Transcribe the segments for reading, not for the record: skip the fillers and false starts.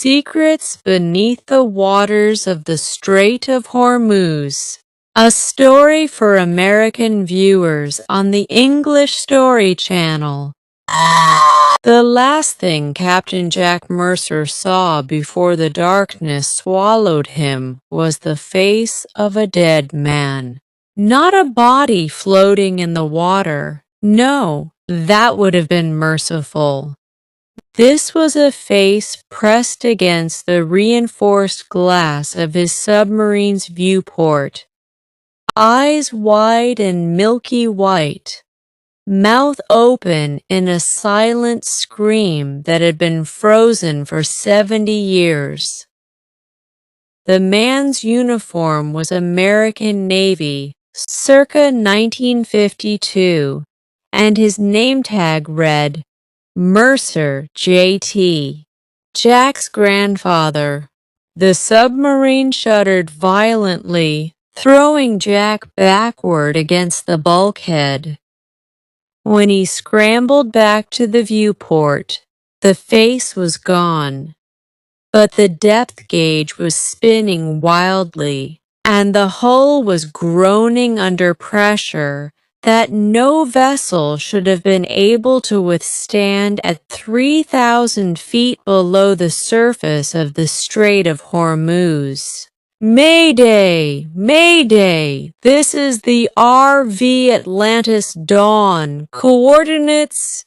Secrets Beneath the Waters of the Strait of Hormuz. A story for American viewers on the English Story Channel. The last thing Captain Jack Mercer saw before the darkness swallowed him was the face of a dead man. Not a body floating in the water. No, that would have been merciful. This was a face pressed against the reinforced glass of his submarine's viewport. Eyes wide and milky white. Mouth open in a silent scream that had been frozen for 70 years. The man's uniform was American Navy, circa 1952, and his name tag read, Mercer, J.T. Jack's grandfather. The submarine shuddered violently, throwing Jack backward against the bulkhead. When he scrambled back to the viewport, the face was gone. But the depth gauge was spinning wildly, and the hull was groaning under pressure that no vessel should have been able to withstand at 3,000 feet below the surface of the Strait of Hormuz. Mayday! Mayday! This is the RV Atlantis Dawn. Coordinates?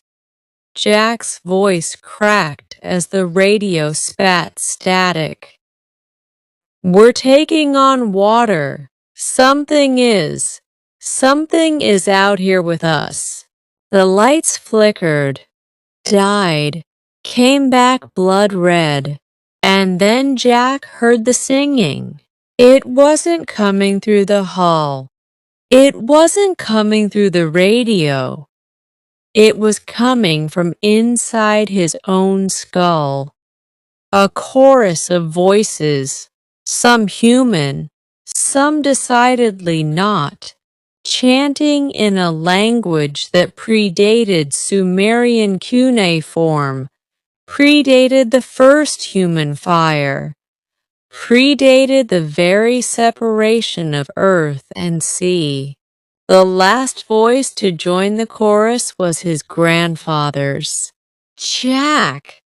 Jack's voice cracked as the radio spat static. We're taking on water. Something is out here with us. The lights flickered, died, came back blood red, and then Jack heard the singing. It wasn't coming through the hull. It wasn't coming through the radio. It was coming from inside his own skull. A chorus of voices, some human, some decidedly not, chanting in a language that predated Sumerian cuneiform, predated the first human fire, predated the very separation of earth and sea. The last voice to join the chorus was his grandfather's. Jack,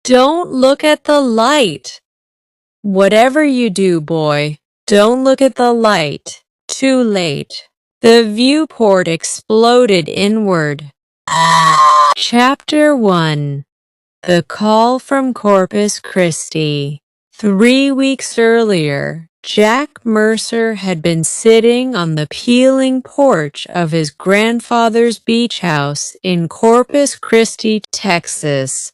don't look at the light. Whatever you do, boy, don't look at the light. Too late. The viewport exploded inward. Chapter 1. The Call from Corpus Christi. 3 weeks earlier, Jack Mercer had been sitting on the peeling porch of his grandfather's beach house in Corpus Christi, Texas,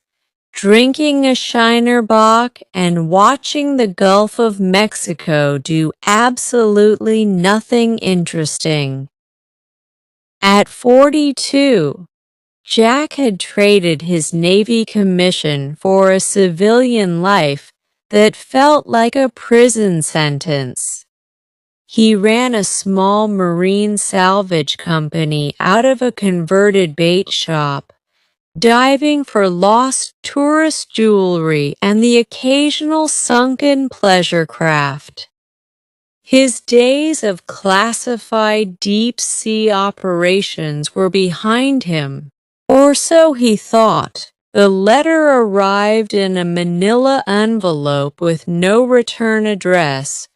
drinking a Shiner Bock and watching the Gulf of Mexico do absolutely nothing interesting. At 42, Jack had traded his Navy commission for a civilian life that felt like a prison sentence. He ran a small marine salvage company out of a converted bait shop, diving for lost tourist jewelry and the occasional sunken pleasure craft. His days of classified deep-sea operations were behind him, or so he thought. The letter arrived in a manila envelope with no return address,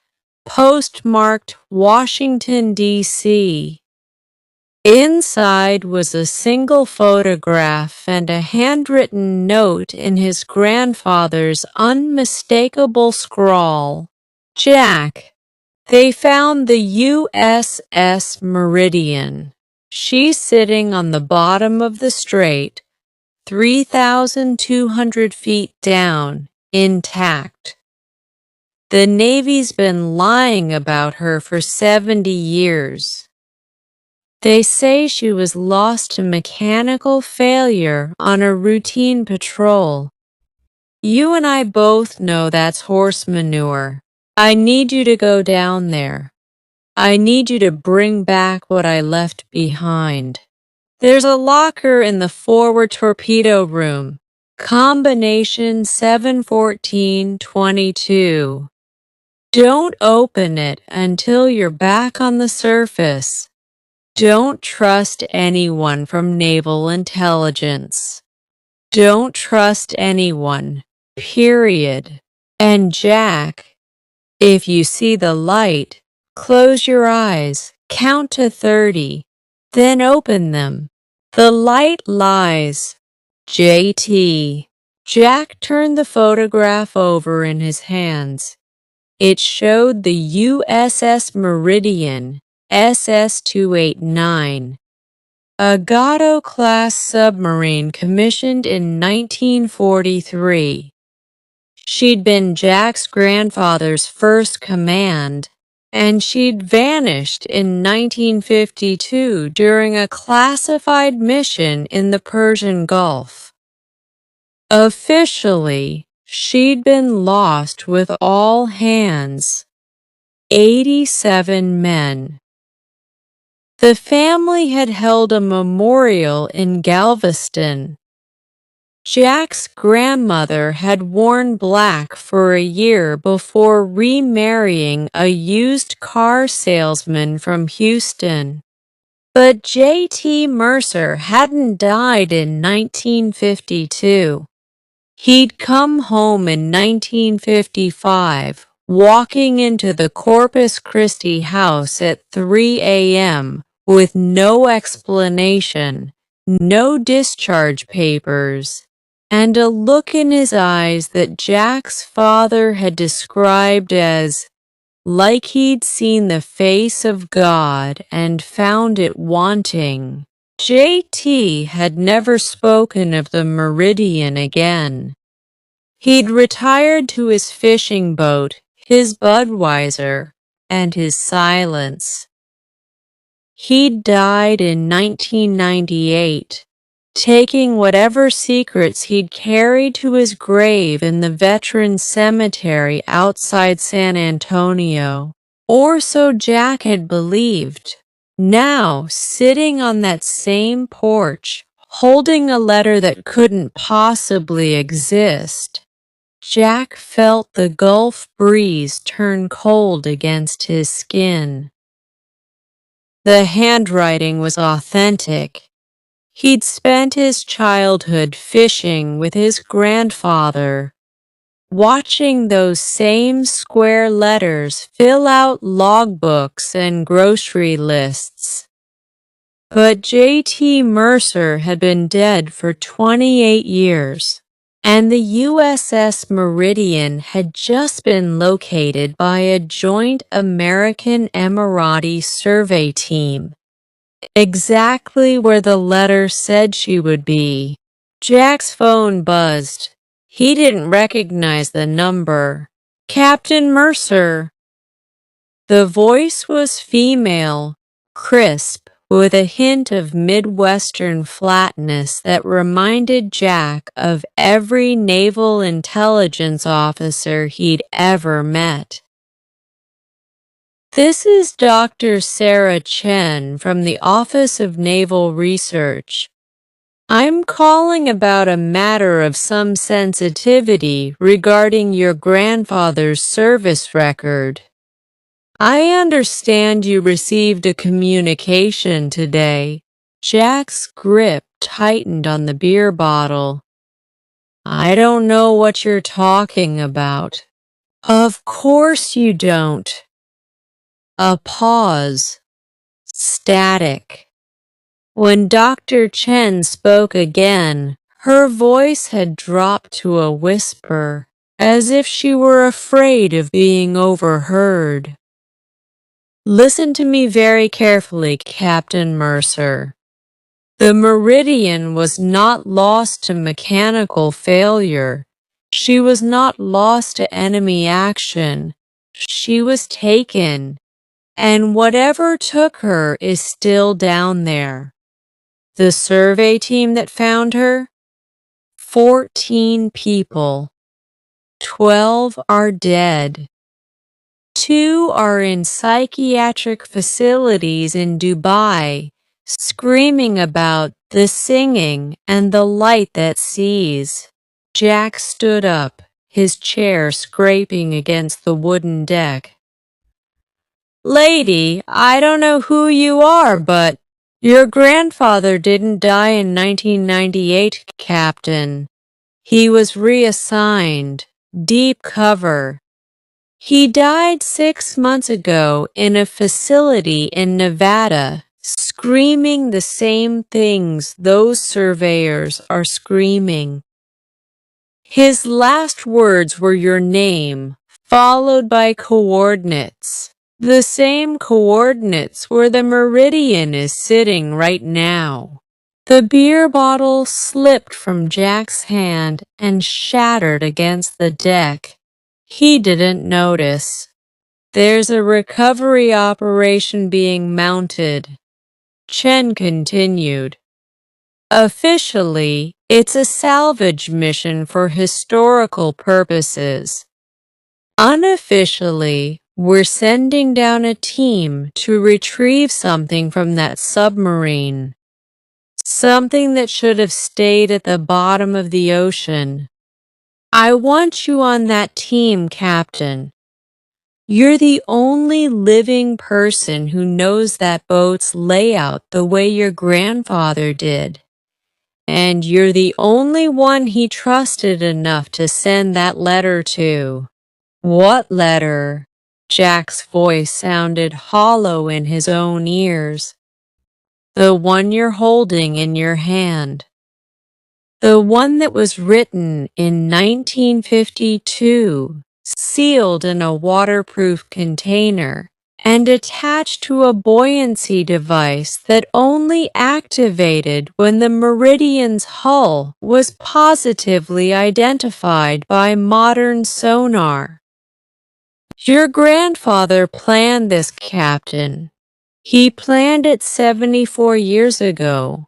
postmarked Washington, D.C. Inside was a single photograph and a handwritten note in his grandfather's unmistakable scrawl. Jack. They found the USS Meridian. She's sitting on the bottom of the strait, 3,200 feet down, intact. The Navy's been lying about her for 70 years. They say she was lost to mechanical failure on a routine patrol. You and I both know that's horse manure. I need you to go down there. I need you to bring back what I left behind. There's a locker in the forward torpedo room. Combination 71422. Don't open it until you're back on the surface. Don't trust anyone from naval intelligence. Don't trust anyone, period. And Jack, if you see the light, close your eyes, count to 30, then open them. The light lies. JT. Jack turned the photograph over in his hands. It showed the USS Meridian, SS-289, a Gatto-class submarine commissioned in 1943. She'd been Jack's grandfather's first command, and she'd vanished in 1952 during a classified mission in the Persian Gulf. Officially, she'd been lost with all hands. 87 men. The family had held a memorial in Galveston. Jack's grandmother had worn black for a year before remarrying a used car salesman from Houston. But J.T. Mercer hadn't died in 1952. He'd come home in 1955, walking into the Corpus Christi house at 3 a.m., with no explanation, no discharge papers, and a look in his eyes that Jack's father had described as like he'd seen the face of God and found it wanting. JT had never spoken of the Meridian again. He'd retired to his fishing boat, his Budweiser, and his silence. He'd died in 1998, taking whatever secrets he'd carried to his grave in the Veterans Cemetery outside San Antonio, or so Jack had believed. Now, sitting on that same porch, holding a letter that couldn't possibly exist, Jack felt the Gulf breeze turn cold against his skin. The handwriting was authentic. He'd spent his childhood fishing with his grandfather, watching those same square letters fill out logbooks and grocery lists. But J.T. Mercer had been dead for 28 years, and the USS Meridian had just been located by a joint American-Emirati survey team, exactly where the letter said she would be. Jack's phone buzzed. He didn't recognize the number. Captain Mercer. The voice was female, crisp, with a hint of Midwestern flatness that reminded Jack of every naval intelligence officer he'd ever met. This is Dr. Sarah Chen from the Office of Naval Research. I'm calling about a matter of some sensitivity regarding your grandfather's service record. I understand you received a communication today. Jack's grip tightened on the beer bottle. I don't know what you're talking about. Of course you don't. A pause. Static. When Dr. Chen spoke again, her voice had dropped to a whisper, as if she were afraid of being overheard. Listen to me very carefully, Captain Mercer. The Meridian was not lost to mechanical failure. She was not lost to enemy action. She was taken, and whatever took her is still down there. The survey team that found her? 14 people. 12 are dead. 2 are in psychiatric facilities in Dubai, screaming about the singing and the light that sees. Jack stood up, his chair scraping against the wooden deck. "Lady, I don't know who you are, but your grandfather didn't die in 1998, Captain. He was reassigned. Deep cover. He died 6 months ago in a facility in Nevada, screaming the same things those surveyors are screaming. His last words were your name, followed by coordinates. The same coordinates where the meridian is sitting right now." The beer bottle slipped from Jack's hand and shattered against the deck. He didn't notice. "There's a recovery operation being mounted," Chen continued. "Officially, it's a salvage mission for historical purposes. Unofficially, we're sending down a team to retrieve something from that submarine. Something that should have stayed at the bottom of the ocean. I want you on that team, Captain. You're the only living person who knows that boat's layout the way your grandfather did. And you're the only one he trusted enough to send that letter to." "What letter?" Jack's voice sounded hollow in his own ears. "The one you're holding in your hand. The one that was written in 1952, sealed in a waterproof container, and attached to a buoyancy device that only activated when the Meridian's hull was positively identified by modern sonar. Your grandfather planned this, Captain. He planned it 74 years ago.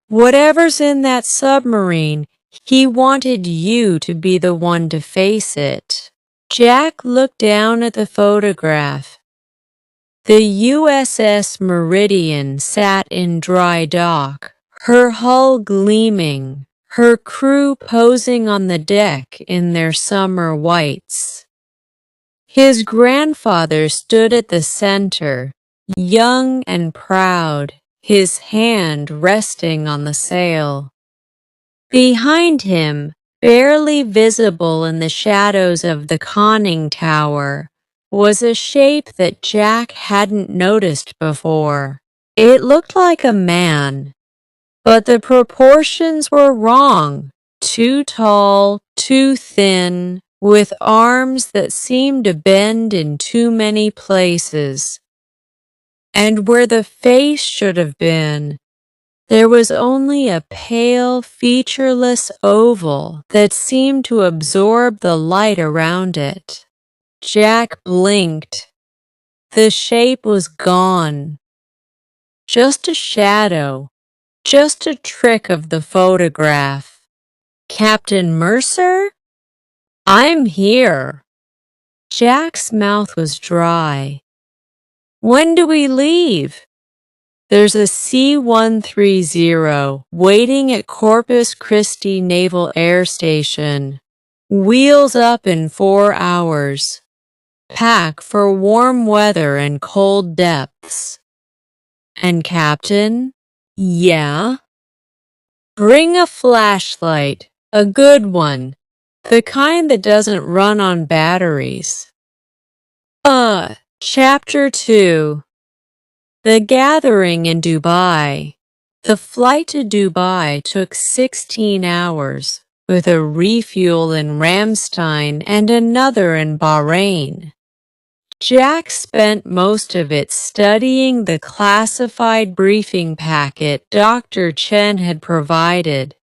Whatever's in that submarine, he wanted you to be the one to face it." Jack looked down at the photograph. The USS Meridian sat in dry dock, her hull gleaming, her crew posing on the deck in their summer whites. His grandfather stood at the center, young and proud, his hand resting on the sail. Behind him, barely visible in the shadows of the conning tower, was a shape that Jack hadn't noticed before. It looked like a man, but the proportions were wrong. Too tall, too thin, with arms that seemed to bend in too many places. And where the face should have been, there was only a pale, featureless oval that seemed to absorb the light around it. Jack blinked. The shape was gone. Just a shadow, just a trick of the photograph. "Captain Mercer? I'm here." Jack's mouth was dry. "When do we leave?" "There's a C-130 waiting at Corpus Christi Naval Air Station. Wheels up in 4 hours. Pack for warm weather and cold depths." "And Captain?" "Yeah?" "Bring a flashlight, a good one, the kind that doesn't run on batteries." Chapter 2. The Gathering in Dubai. The flight to Dubai took 16 hours, with a refuel in Ramstein and another in Bahrain. Jack spent most of it studying the classified briefing packet Dr. Chen had provided,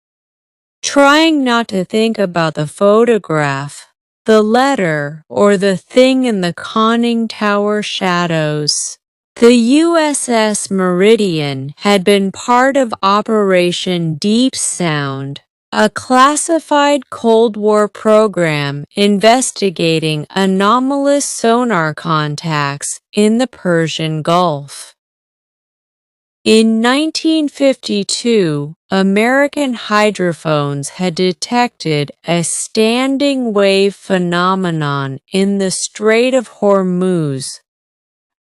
trying not to think about the photograph, the letter, or the thing in the conning tower shadows. The USS Meridian had been part of Operation Deep Sound, a classified Cold War program investigating anomalous sonar contacts in the Persian Gulf. In 1952, American hydrophones had detected a standing wave phenomenon in the Strait of Hormuz,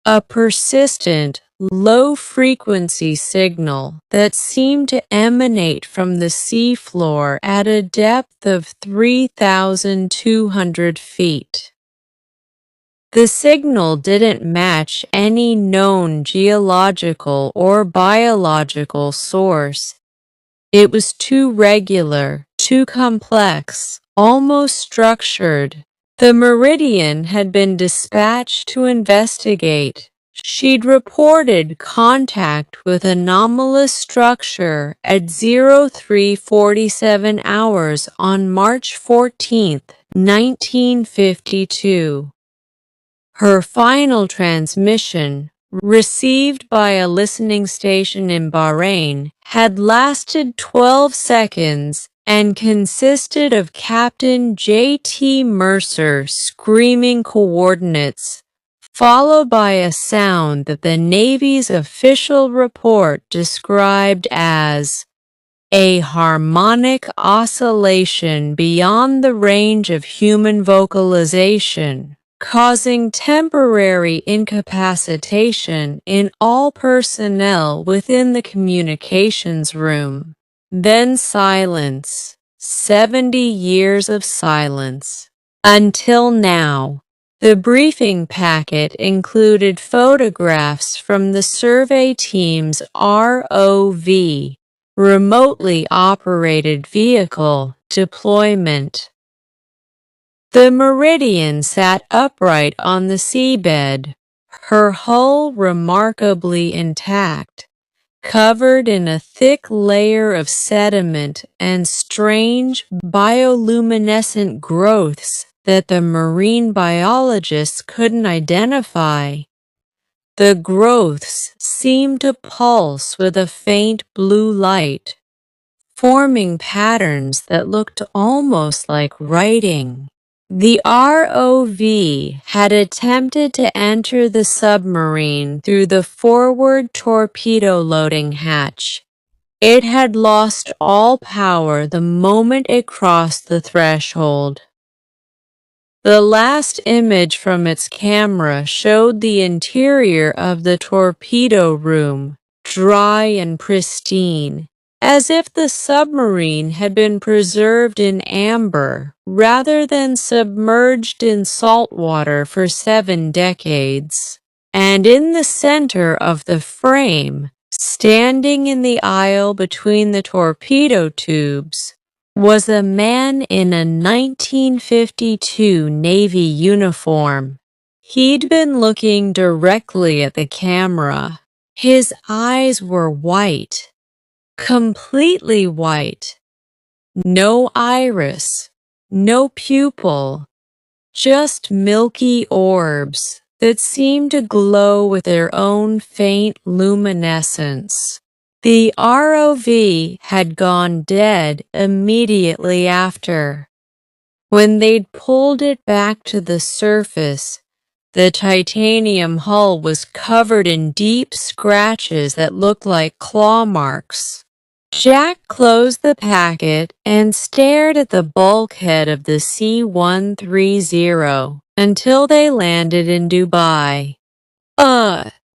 a persistent, low-frequency signal that seemed to emanate from the seafloor at a depth of 3,200 feet. The signal didn't match any known geological or biological source. It was too regular, too complex, almost structured. The Meridian had been dispatched to investigate. She'd reported contact with anomalous structure at 03:47 hours on March 14, 1952. Her final transmission, received by a listening station in Bahrain, had lasted 12 seconds and consisted of Captain J.T. Mercer screaming coordinates, followed by a sound that the Navy's official report described as a harmonic oscillation beyond the range of human vocalization, causing temporary incapacitation in all personnel within the communications room. Then silence. 70 years of silence. Until now. The briefing packet included photographs from the survey team's ROV, remotely operated vehicle, deployment. The Meridian sat upright on the seabed, her hull remarkably intact, covered in a thick layer of sediment and strange, bioluminescent growths that the marine biologists couldn't identify. The growths seemed to pulse with a faint blue light, forming patterns that looked almost like writing. The ROV had attempted to enter the submarine through the forward torpedo loading hatch. It had lost all power the moment it crossed the threshold. The last image from its camera showed the interior of the torpedo room, dry and pristine, as if the submarine had been preserved in amber rather than submerged in salt water for 7 decades. And in the center of the frame, standing in the aisle between the torpedo tubes, was a man in a 1952 Navy uniform. He'd been looking directly at the camera. His eyes were white, completely white. No iris, no pupil, just milky orbs that seemed to glow with their own faint luminescence. The ROV had gone dead immediately after. When they'd pulled it back to the surface, the titanium hull was covered in deep scratches that looked like claw marks. Jack closed the packet and stared at the bulkhead of the C-130 until they landed in Dubai.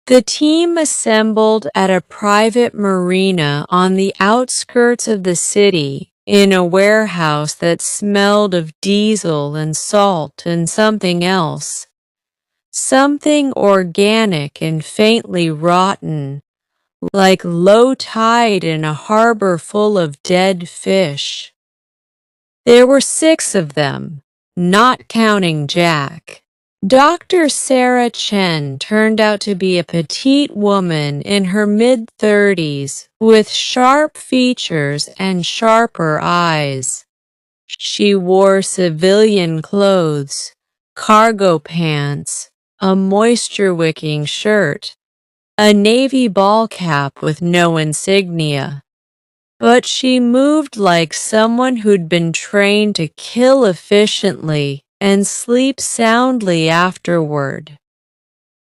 The team assembled at a private marina on the outskirts of the city, in a warehouse that smelled of diesel and salt and something else. Something organic and faintly rotten, like low tide in a harbor full of dead fish. There were 6 of them, not counting Jack. Dr. Sarah Chen turned out to be a petite woman in her mid-30s, with sharp features and sharper eyes. She wore civilian clothes, cargo pants, a moisture-wicking shirt, a navy ball cap with no insignia. But she moved like someone who'd been trained to kill efficiently and sleep soundly afterward.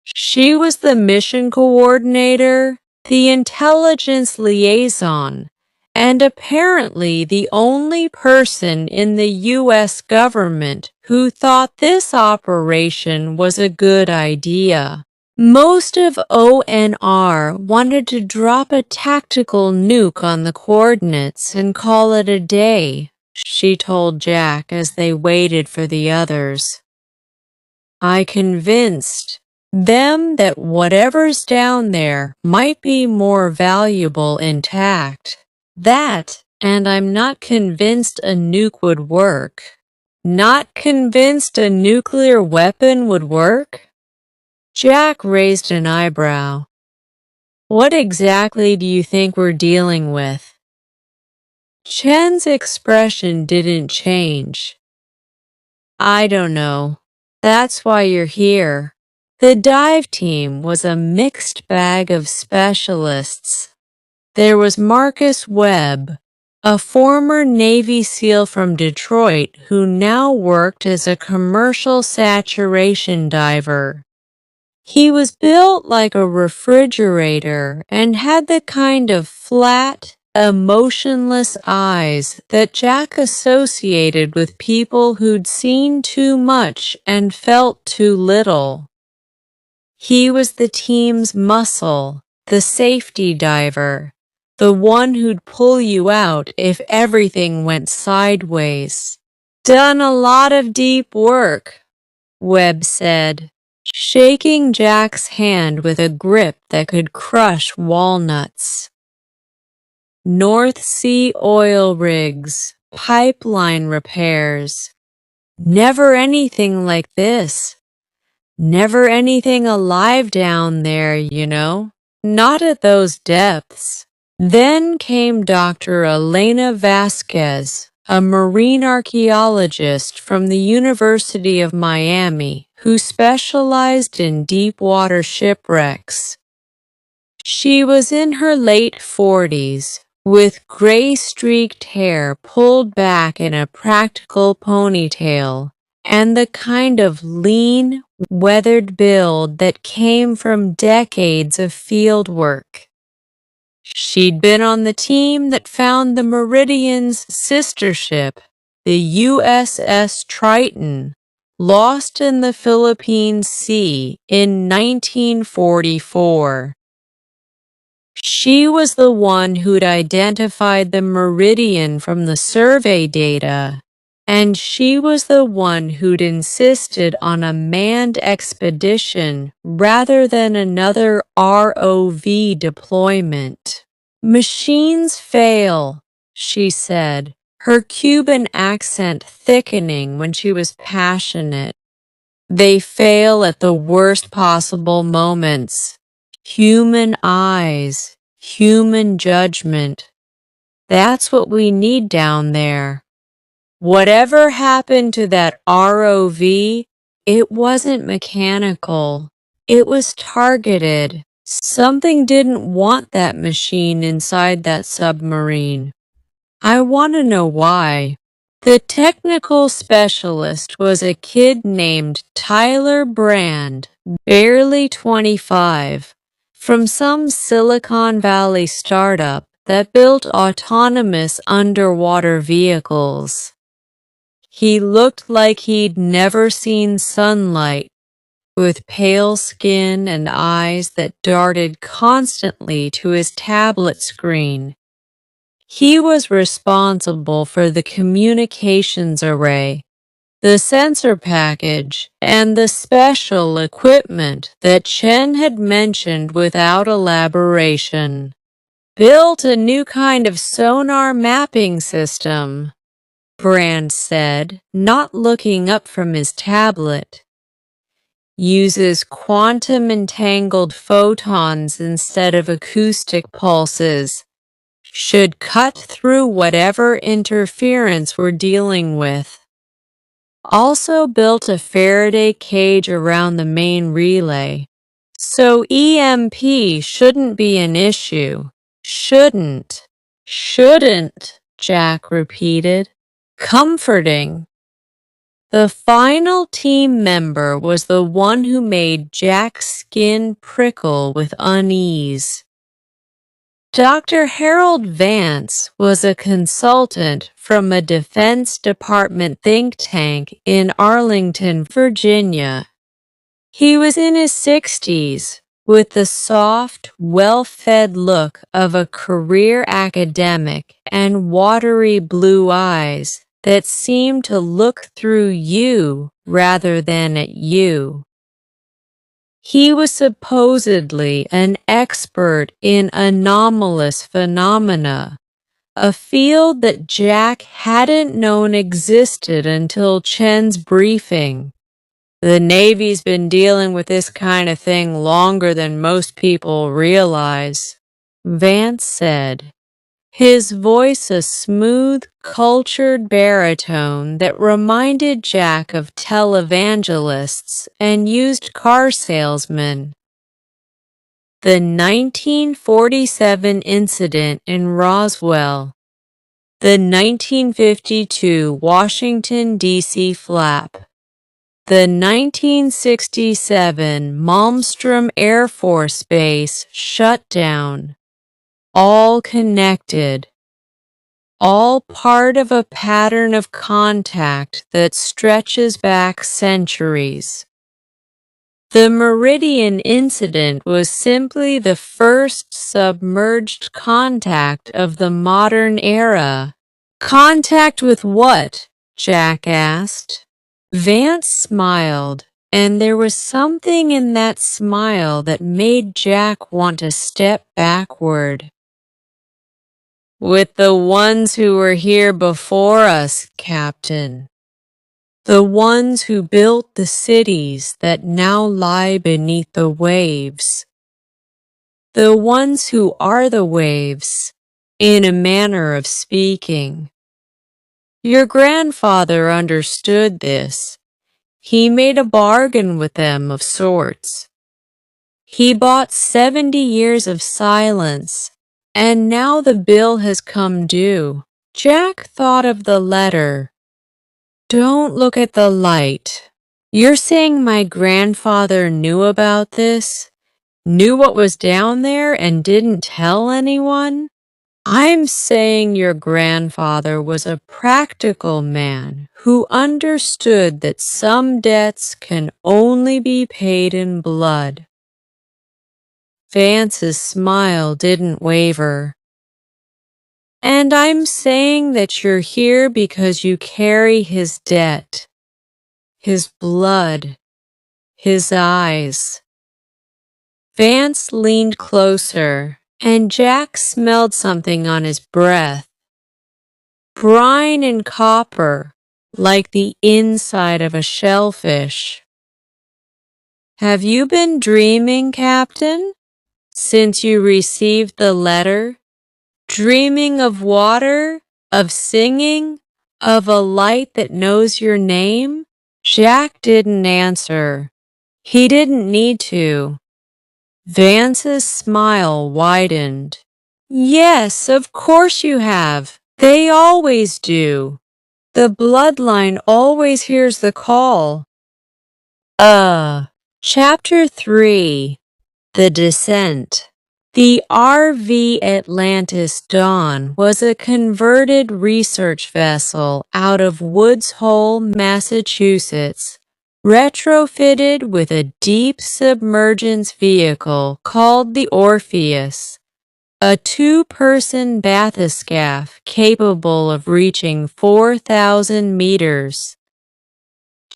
She was the mission coordinator, the intelligence liaison, and apparently the only person in the U.S. government who thought this operation was a good idea. Most of ONR wanted to drop a tactical nuke on the coordinates and call it a day, she told Jack as they waited for the others. I convinced them that whatever's down there might be more valuable intact. That, and I'm not convinced a nuke would work. Not convinced a nuclear weapon would work? Jack raised an eyebrow. What exactly do you think we're dealing with? Chen's expression didn't change. I don't know. That's why you're here. The dive team was a mixed bag of specialists. There was Marcus Webb, a former Navy SEAL from Detroit who now worked as a commercial saturation diver. He was built like a refrigerator and had the kind of flat, emotionless eyes that Jack associated with people who'd seen too much and felt too little. He was the team's muscle, the safety diver, the one who'd pull you out if everything went sideways. Done a lot of deep work, Webb said, shaking Jack's hand with a grip that could crush walnuts. North Sea oil rigs, pipeline repairs. Never anything like this. Never anything alive down there, you know. Not at those depths. Then came Dr. Elena Vasquez, a marine archaeologist from the University of Miami who specialized in deep-water shipwrecks. She was in her late 40s, with gray-streaked hair pulled back in a practical ponytail, and the kind of lean, weathered build that came from decades of field work. She'd been on the team that found the Meridian's sister ship, the USS Triton, lost in the Philippine Sea in 1944. She was the one who'd identified the meridian from the survey data, and she was the one who'd insisted on a manned expedition rather than another ROV deployment. Machines fail, she said, her Cuban accent thickening when she was passionate. They fail at the worst possible moments. Human eyes, human judgment. That's what we need down there. Whatever happened to that ROV, it wasn't mechanical. It was targeted. Something didn't want that machine inside that submarine. I want to know why. The technical specialist was a kid named Tyler Brand, barely 25, from some Silicon Valley startup that built autonomous underwater vehicles. He looked like he'd never seen sunlight, with pale skin and eyes that darted constantly to his tablet screen. He was responsible for the communications array, the sensor package, and the special equipment that Chen had mentioned without elaboration. Built a new kind of sonar mapping system, Brand said, not looking up from his tablet. Uses quantum entangled photons instead of acoustic pulses. Should cut through whatever interference we're dealing with. Also built a Faraday cage around the main relay. So EMP shouldn't be an issue. Shouldn't, Jack repeated. Comforting. The final team member was the one who made Jack's skin prickle with unease. Dr. Harold Vance was a consultant from a Defense Department think tank in Arlington, Virginia. He was in his 60s, with the soft, well-fed look of a career academic and watery blue eyes that seemed to look through you rather than at you. He was supposedly an expert in anomalous phenomena, a field that Jack hadn't known existed until Chen's briefing. The Navy's been dealing with this kind of thing longer than most people realize, Vance said, his voice a smooth, cultured baritone that reminded Jack of televangelists and used car salesmen. The 1947 incident in Roswell. The 1952 Washington, D.C. flap. The 1967 Malmstrom Air Force Base shutdown. All connected. All part of a pattern of contact that stretches back centuries. The Meridian incident was simply the first submerged contact of the modern era. Contact with what? Jack asked. Vance smiled, and there was something in that smile that made Jack want to step backward. With the ones who were here before us, Captain. The ones who built the cities that now lie beneath the waves. The ones who are the waves, in a manner of speaking. Your grandfather understood this. He made a bargain with them of sorts. He bought 70 years of silence, and now the bill has come due. Jack thought of the letter. Don't look at the light. You're saying my grandfather knew about this? Knew what was down there and didn't tell anyone? I'm saying your grandfather was a practical man who understood that some debts can only be paid in blood. Vance's smile didn't waver. And I'm saying that you're here because you carry his debt, his blood, his eyes. Vance leaned closer, and Jack smelled something on his breath. Brine and copper, like the inside of a shellfish. Have you been dreaming, Captain? Since you received the letter? Dreaming of water, of singing, of a light that knows your name? Jack didn't answer. He didn't need to. Vance's smile widened. Yes, of course you have. They always do. The bloodline always hears the call. Chapter 3. The Descent. The RV Atlantis Dawn was a converted research vessel out of Woods Hole, Massachusetts, retrofitted with a deep submergence vehicle called the Orpheus, a two-person bathyscaphe capable of reaching 4,000 meters.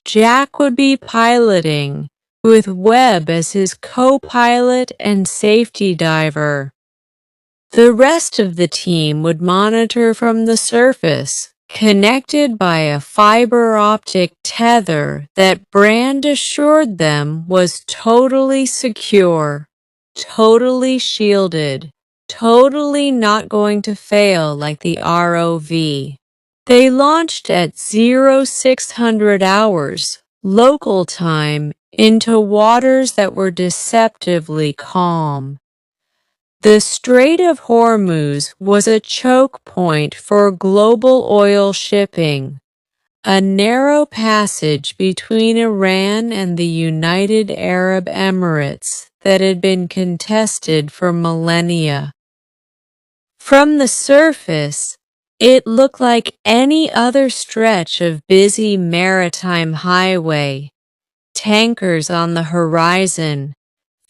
Jack would be piloting, with Webb as his co-pilot and safety diver. The rest of the team would monitor from the surface, connected by a fiber optic tether that Brand assured them was totally secure, totally shielded, totally not going to fail like the ROV. They launched at 0600 hours, local time, into waters that were deceptively calm. The Strait of Hormuz was a choke point for global oil shipping, a narrow passage between Iran and the United Arab Emirates that had been contested for millennia. From the surface, it looked like any other stretch of busy maritime highway. Tankers on the horizon,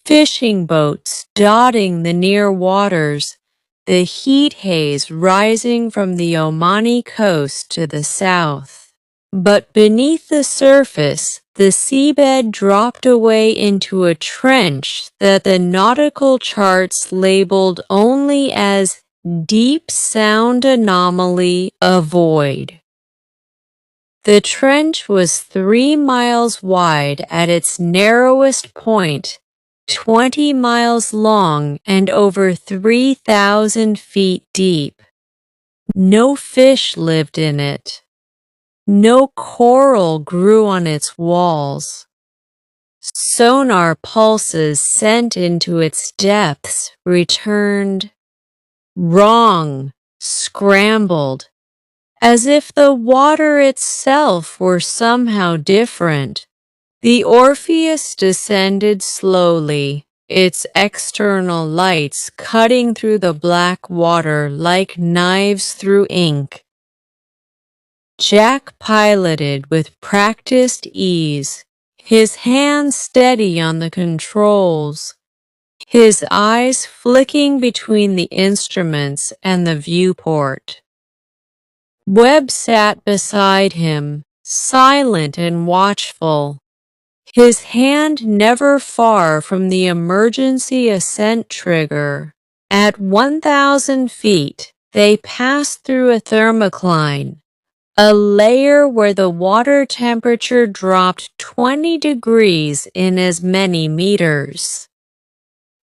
fishing boats dotting the near waters, the heat haze rising from the Omani coast to the south. But beneath the surface, the seabed dropped away into a trench that the nautical charts labeled only as deep sound anomaly, a void. The trench was 3 miles wide at its narrowest point, 20 miles long and over 3,000 feet deep. No fish lived in it. No coral grew on its walls. Sonar pulses sent into its depths returned wrong, scrambled, as if the water itself were somehow different. The Orpheus descended slowly, its external lights cutting through the black water like knives through ink. Jack piloted with practiced ease, his hands steady on the controls, his eyes flicking between the instruments and the viewport. Webb sat beside him, silent and watchful, his hand never far from the emergency ascent trigger. At 1,000 feet, they passed through a thermocline, a layer where the water temperature dropped 20 degrees in as many meters.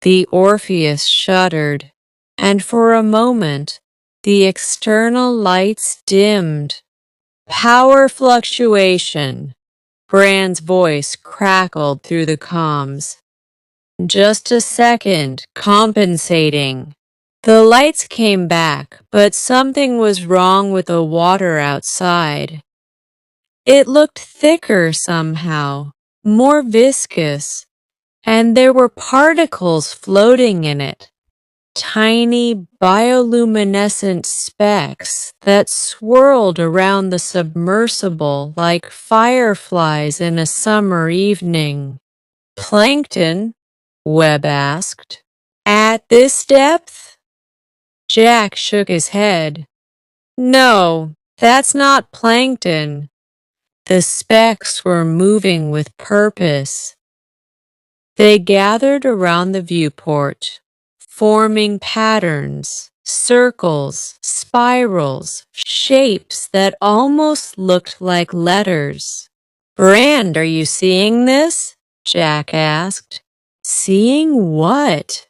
The Orpheus shuddered, and for a moment, the external lights dimmed. Power fluctuation. Brand's voice crackled through the comms. Just a second, compensating. The lights came back, but something was wrong with the water outside. It looked thicker somehow, more viscous, and there were particles floating in it. Tiny bioluminescent specks that swirled around the submersible like fireflies in a summer evening. Plankton? Webb asked. At this depth? Jack shook his head. No, that's not plankton. The specks were moving with purpose. They gathered around the viewport, forming patterns, circles, spirals, shapes that almost looked like letters. Brand, are you seeing this? Jack asked. Seeing what?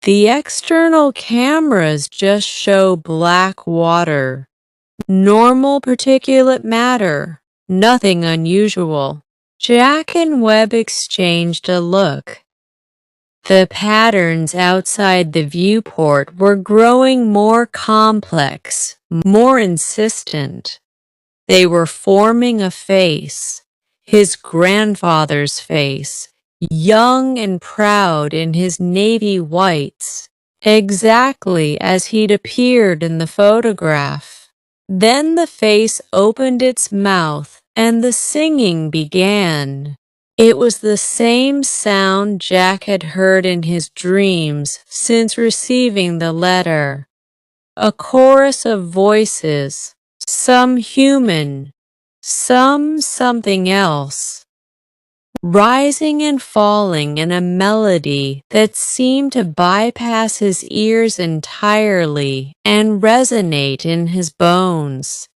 The external cameras just show black water. Normal particulate matter. Nothing unusual. Jack and Webb exchanged a look. The patterns outside the viewport were growing more complex, more insistent. They were forming a face, his grandfather's face, young and proud in his navy whites, exactly as he'd appeared in the photograph. Then the face opened its mouth and the singing began. It was the same sound Jack had heard in his dreams since receiving the letter. A chorus of voices, some human, some something else, rising and falling in a melody that seemed to bypass his ears entirely and resonate in his bones.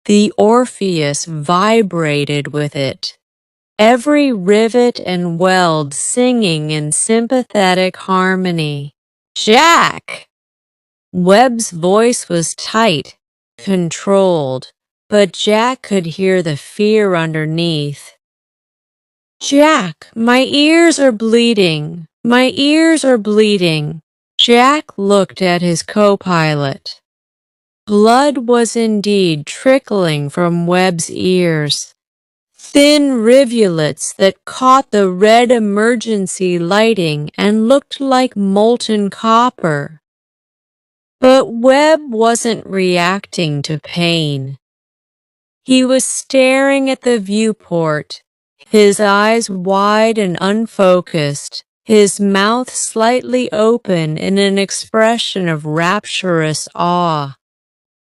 The Orpheus vibrated with it, every rivet and weld singing in sympathetic harmony. Jack! Webb's voice was tight, controlled, but Jack could hear the fear underneath. Jack, my ears are bleeding. My ears are bleeding. Jack looked at his co-pilot. Blood was indeed trickling from Webb's ears. Thin rivulets that caught the red emergency lighting and looked like molten copper. But Webb wasn't reacting to pain. He was staring at the viewport, his eyes wide and unfocused, his mouth slightly open in an expression of rapturous awe.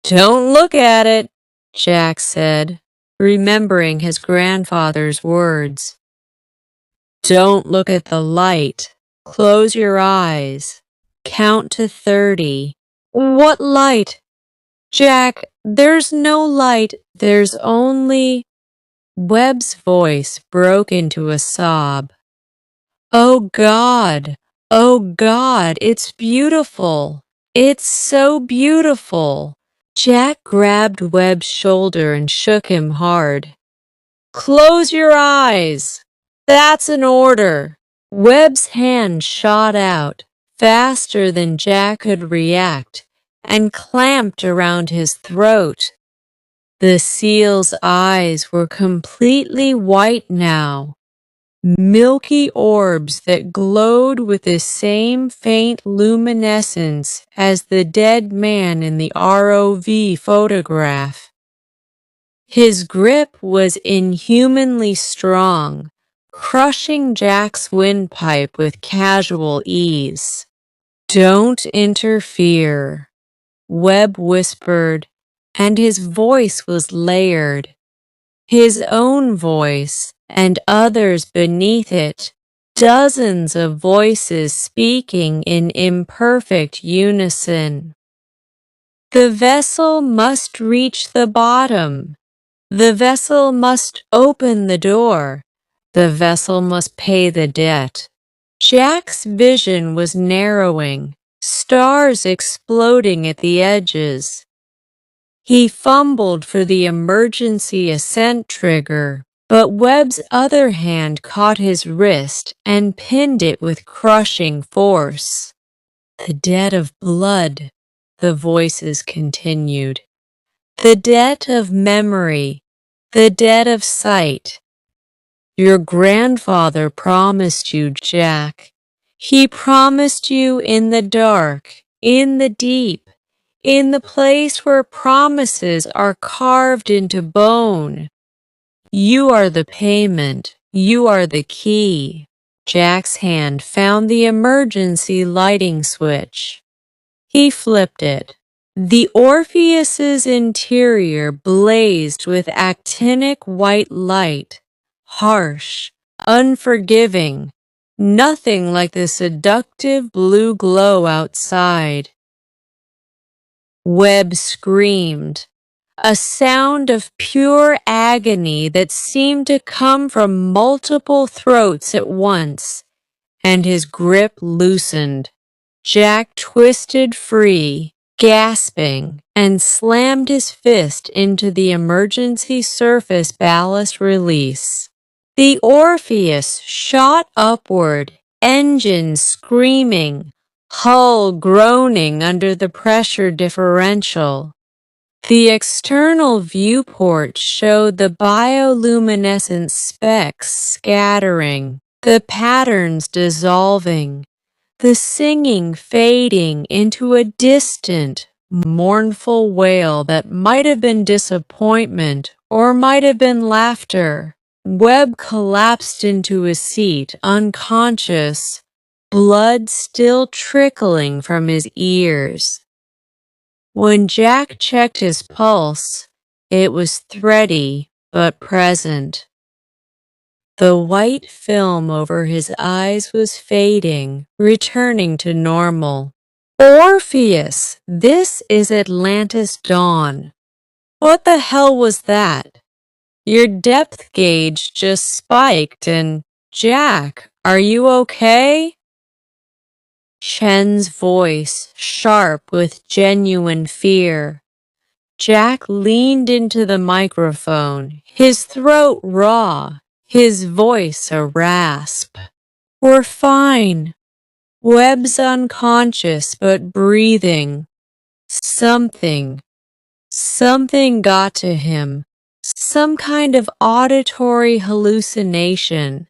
"Don't look at it," Jack said, remembering his grandfather's words. "Don't look at the light. Close your eyes. Count to 30. "What light?" "Jack, there's no light. There's only—" Webb's voice broke into a sob. "Oh God! Oh God! It's beautiful! It's so beautiful!" Jack grabbed Webb's shoulder and shook him hard. "Close your eyes! That's an order!" Webb's hand shot out, faster than Jack could react, and clamped around his throat. The seal's eyes were completely white now, milky orbs that glowed with the same faint luminescence as the dead man in the ROV photograph. His grip was inhumanly strong, crushing Jack's windpipe with casual ease. "Don't interfere," Webb whispered, and his voice was layered. His own voice, and others beneath it, dozens of voices speaking in imperfect unison. "The vessel must reach the bottom. The vessel must open the door. The vessel must pay the debt." Jack's vision was narrowing, stars exploding at the edges. He fumbled for the emergency ascent trigger, but Webb's other hand caught his wrist and pinned it with crushing force. "The debt of blood," the voices continued. "The debt of memory. The debt of sight. Your grandfather promised you, Jack. He promised you in the dark, in the deep, in the place where promises are carved into bone. You are the payment. You are the key." Jack's hand found the emergency lighting switch. He flipped it. The Orpheus's interior blazed with actinic white light, harsh, unforgiving, nothing like the seductive blue glow outside. Webb screamed, a sound of pure agony that seemed to come from multiple throats at once, and his grip loosened. Jack twisted free, gasping, and slammed his fist into the emergency surface ballast release. The Orpheus shot upward, engines screaming, hull groaning under the pressure differential. The external viewport showed the bioluminescent specks scattering, the patterns dissolving, the singing fading into a distant, mournful wail that might have been disappointment or might have been laughter. Webb collapsed into his seat, unconscious, blood still trickling from his ears. When Jack checked his pulse, it was thready but present. The white film over his eyes was fading, returning to normal. "Orpheus, this is Atlantis dawn. What the hell was that? Your depth gauge just spiked and— Jack, are you okay?" Chen's voice, sharp with genuine fear. Jack leaned into the microphone, his throat raw, his voice a rasp. "We're fine." Webb's unconscious but breathing. Something got to him. Some kind of auditory hallucination.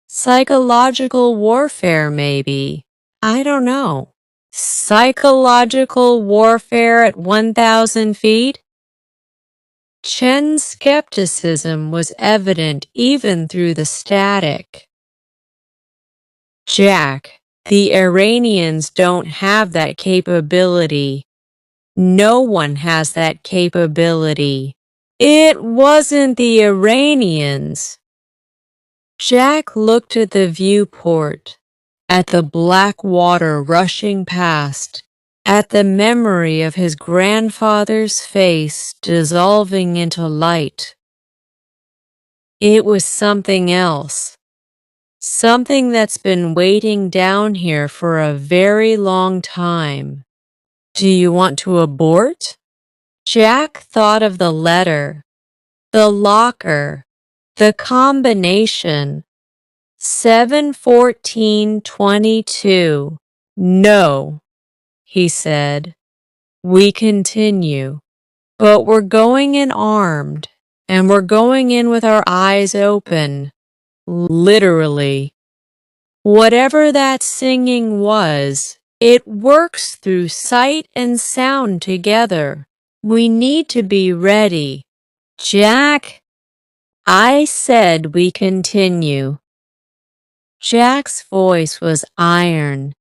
Psychological warfare, maybe. I don't know. Psychological warfare at 1,000 feet? Chen's skepticism was evident even through the static. Jack, the Iranians don't have that capability. No one has that capability. It wasn't the Iranians. Jack looked at the viewport, at the black water rushing past, at the memory of his grandfather's face dissolving into light. It was something else. Something that's been waiting down here for a very long time. Do you want to abort? Jack thought of the letter, the locker, the combination. 7-14-22. No, he said. We continue. But we're going in armed, and we're going in with our eyes open. Literally. Whatever that singing was, it works through sight and sound together. We need to be ready. Jack, I said we continue. Jack's voice was iron.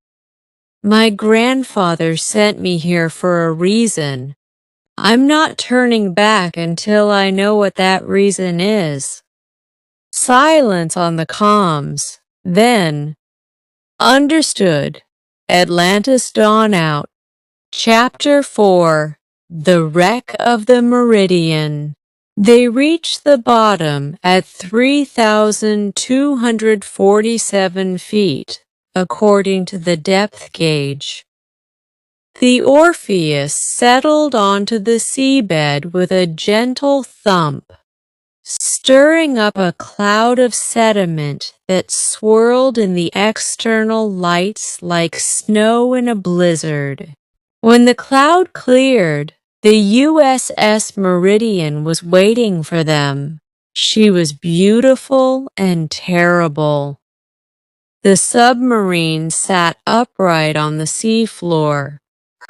My grandfather sent me here for a reason. I'm not turning back until I know what that reason is. Silence on the comms. Then, understood. Atlantis Dawn Out. Chapter 4. The Wreck of the Meridian. They reached the bottom at 3,247 feet, according to the depth gauge. The Orpheus settled onto the seabed with a gentle thump, stirring up a cloud of sediment that swirled in the external lights like snow in a blizzard. When the cloud cleared, the USS Meridian was waiting for them. She was beautiful and terrible. The submarine sat upright on the seafloor,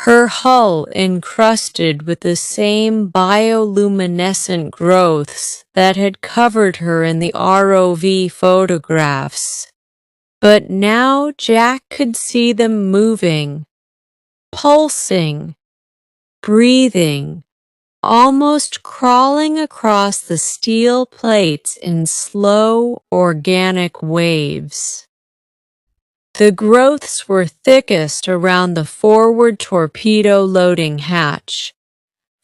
her hull encrusted with the same bioluminescent growths that had covered her in the ROV photographs. But now Jack could see them moving, pulsing, breathing, almost crawling across the steel plates in slow, organic waves. The growths were thickest around the forward torpedo loading hatch,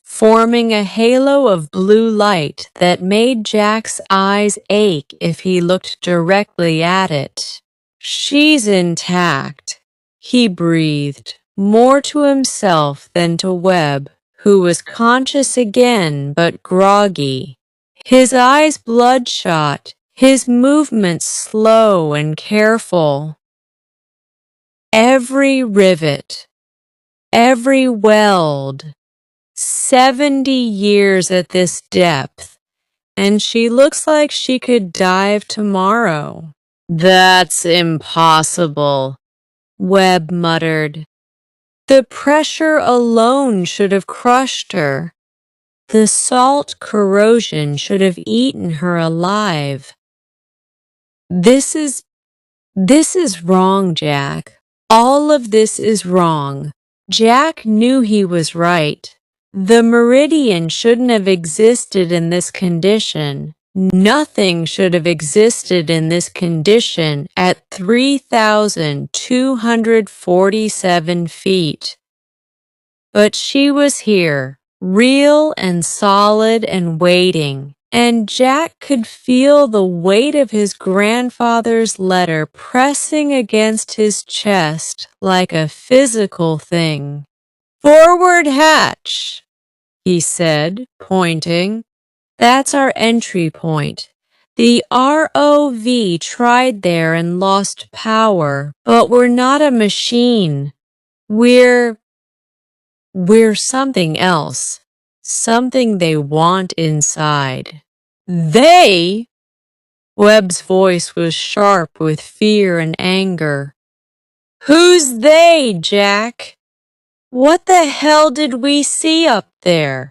forming a halo of blue light that made Jack's eyes ache if he looked directly at it. She's intact, he breathed, more to himself than to Webb, who was conscious again but groggy. His eyes bloodshot, his movements slow and careful. Every rivet, every weld, 70 years at this depth, and she looks like she could dive tomorrow. That's impossible, Webb muttered. The pressure alone should have crushed her. The salt corrosion should have eaten her alive. This is wrong, Jack. All of this is wrong. Jack knew he was right. The Meridian shouldn't have existed in this condition. Nothing should have existed in this condition at 3,247 feet. But she was here, real and solid and waiting, and Jack could feel the weight of his grandfather's letter pressing against his chest like a physical thing. "Forward hatch," he said, pointing. "That's our entry point. The ROV tried there and lost power, but we're not a machine. We're something else. Something they want inside." They? Webb's voice was sharp with fear and anger. Who's they, Jack? What the hell did we see up there?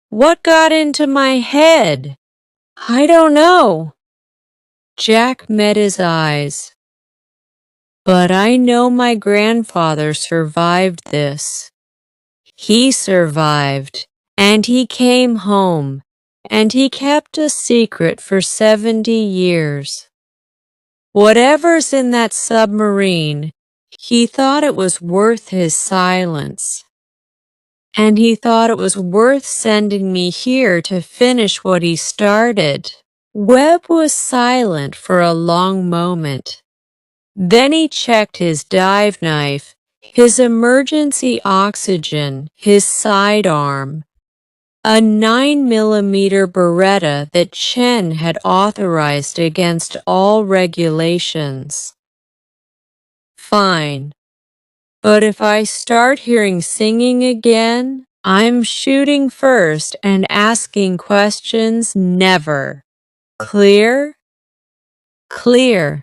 What got into my head? I don't know. Jack met his eyes. But I know my grandfather survived this. He survived, and he came home, and he kept a secret for 70 years. Whatever's in that submarine, he thought it was worth his silence. And he thought it was worth sending me here to finish what he started. Webb was silent for a long moment. Then he checked his dive knife, his emergency oxygen, his sidearm, a 9mm Beretta that Chen had authorized against all regulations. Fine. But if I start hearing singing again, I'm shooting first and asking questions never. Clear? Clear.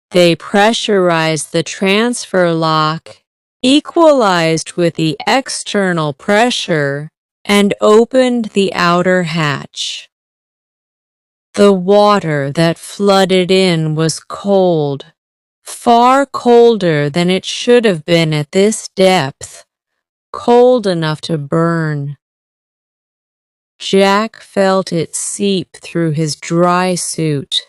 They pressurized the transfer lock, equalized with the external pressure, and opened the outer hatch. The water that flooded in was cold, far colder than it should have been at this depth, cold enough to burn. Jack felt it seep through his dry suit,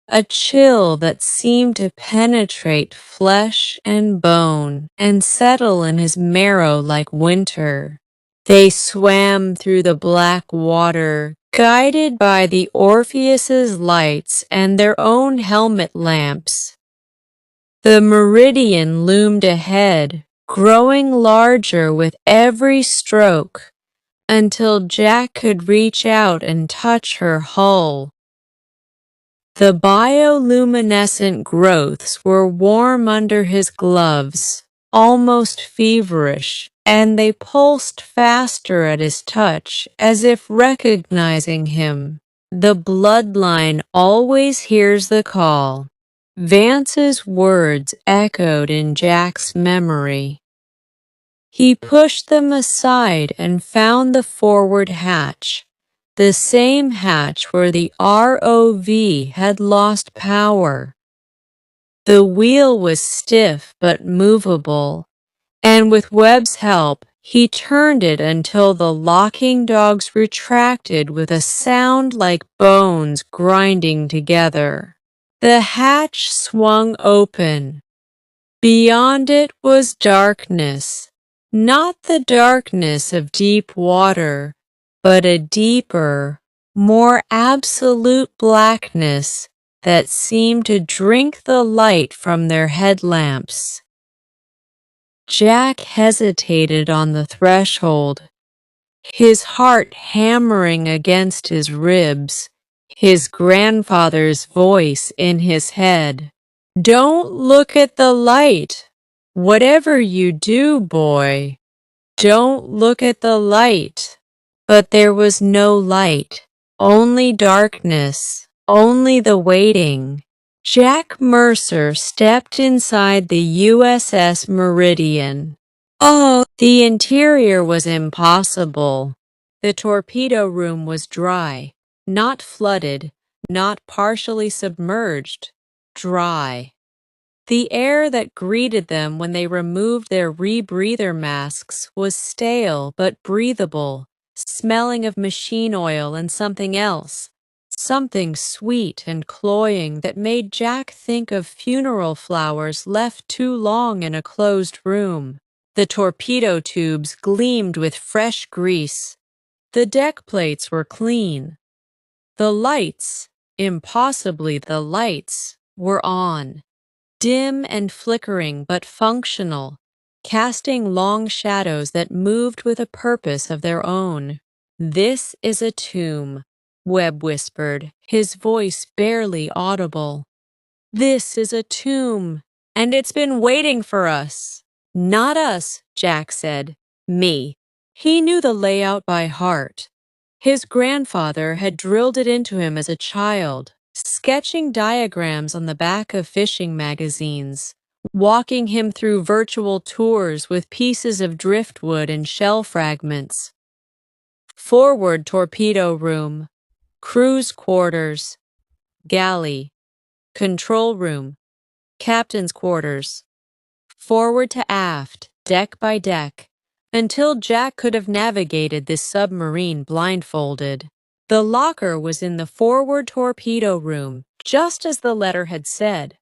a chill that seemed to penetrate flesh and bone and settle in his marrow like winter. They swam through the black water, guided by the Orpheus's lights and their own helmet lamps. The meridian loomed ahead, growing larger with every stroke, until Jack could reach out and touch her hull. The bioluminescent growths were warm under his gloves, almost feverish, and they pulsed faster at his touch, as if recognizing him. The bloodline always hears the call. Vance's words echoed in Jack's memory. He pushed them aside and found the forward hatch, the same hatch where the ROV had lost power. The wheel was stiff but movable, and with Webb's help, he turned it until the locking dogs retracted with a sound like bones grinding together. The hatch swung open. Beyond it was darkness, not the darkness of deep water, but a deeper, more absolute blackness that seemed to drink the light from their headlamps. Jack hesitated on the threshold, his heart hammering against his ribs, his grandfather's voice in his head. Don't look at the light. Whatever you do, boy, don't look at the light. But there was no light, only darkness, only the waiting. Jack Mercer stepped inside the USS Meridian. Oh, the interior was impossible. The torpedo room was dry, not flooded, not partially submerged, dry. The air that greeted them when they removed their rebreather masks was stale but breathable, smelling of machine oil and something else. Something sweet and cloying that made Jack think of funeral flowers left too long in a closed room. The torpedo tubes gleamed with fresh grease. The deck plates were clean. The lights, impossibly the lights, were on. Dim and flickering but functional, casting long shadows that moved with a purpose of their own. This is a tomb, Webb whispered, his voice barely audible. This is a tomb, and it's been waiting for us. Not us, Jack said. Me. He knew the layout by heart. His grandfather had drilled it into him as a child, sketching diagrams on the back of fishing magazines. walking him through virtual tours with pieces of driftwood and shell fragments. Forward torpedo room, crew's quarters, galley, control room, captain's quarters. Forward to aft, deck by deck, until Jack could have navigated this submarine blindfolded. The locker was in the forward torpedo room, just as the letter had said.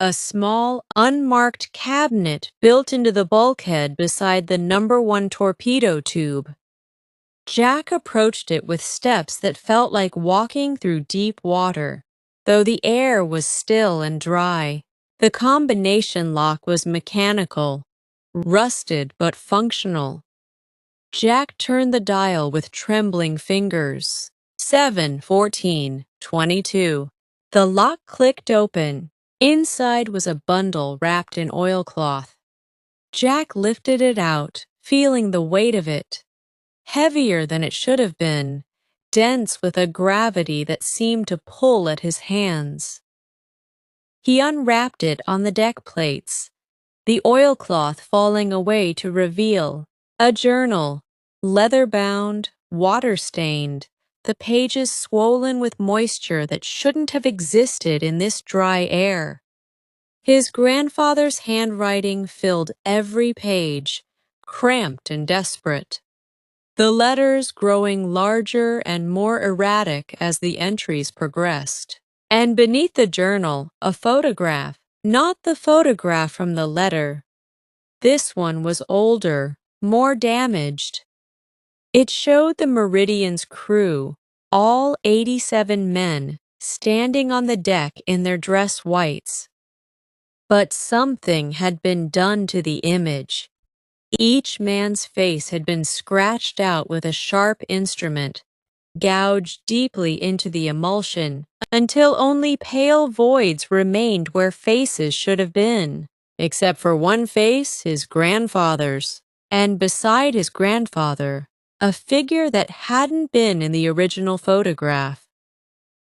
A small, unmarked cabinet built into the bulkhead beside the #1 torpedo tube. Jack approached it with steps that felt like walking through deep water. Though the air was still and dry, the combination lock was mechanical, rusted but functional. Jack turned the dial with trembling fingers. 7, 14, 22. The lock clicked open. Inside was a bundle wrapped in oilcloth. Jack lifted it out, feeling the weight of it. Heavier than it should have been, dense with a gravity that seemed to pull at his hands. He unwrapped it on the deck plates, the oilcloth falling away to reveal a journal, leather-bound, water-stained, the pages swollen with moisture that shouldn't have existed in this dry air. His grandfather's handwriting filled every page, cramped and desperate. The letters growing larger and more erratic as the entries progressed. And beneath the journal, a photograph, not the photograph from the letter. This one was older, more damaged. It showed the Meridian's crew, all 87 men, standing on the deck in their dress whites. But something had been done to the image. Each man's face had been scratched out with a sharp instrument, gouged deeply into the emulsion, until only pale voids remained where faces should have been, except for one face, his grandfather's, and beside his grandfather, a figure that hadn't been in the original photograph.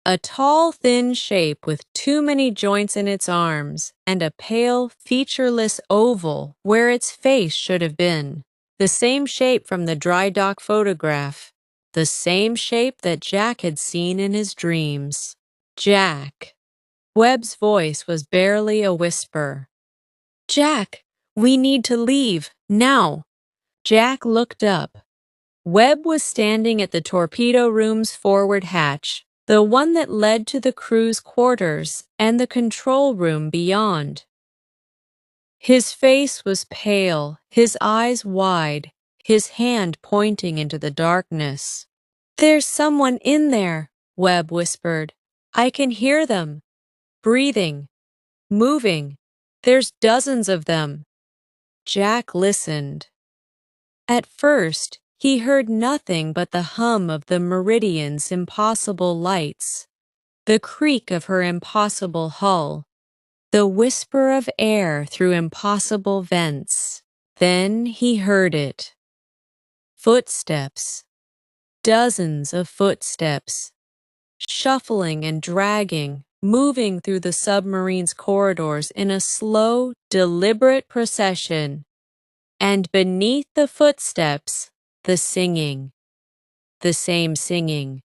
A tall, thin shape with too many joints in its arms, and a pale, featureless oval where its face should have been. The same shape from the dry dock photograph. The same shape that Jack had seen in his dreams. Jack. Webb's voice was barely a whisper. Jack, we need to leave, now. Jack looked up. Webb was standing at the torpedo room's forward hatch, the one that led to the crew's quarters and the control room beyond. His face was pale, his eyes wide, his hand pointing into the darkness. There's someone in there, Webb whispered. I can hear them. Breathing. Moving. There's dozens of them. Jack listened. At first, he heard nothing but the hum of the Meridian's impossible lights, the creak of her impossible hull, the whisper of air through impossible vents. Then he heard it. Footsteps. Dozens of footsteps. Shuffling and dragging, moving through the submarine's corridors in a slow, deliberate procession. And beneath the footsteps, the singing. The same singing.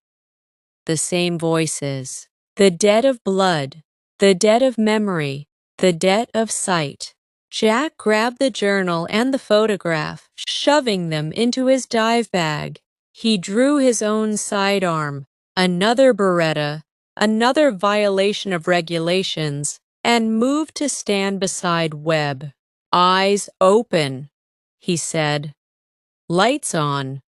The same voices. The debt of blood. The debt of memory. The debt of sight. Jack grabbed the journal and the photograph, shoving them into his dive bag. He drew his own sidearm, another Beretta, another violation of regulations, and moved to stand beside Webb. Eyes open, he said. Lights on.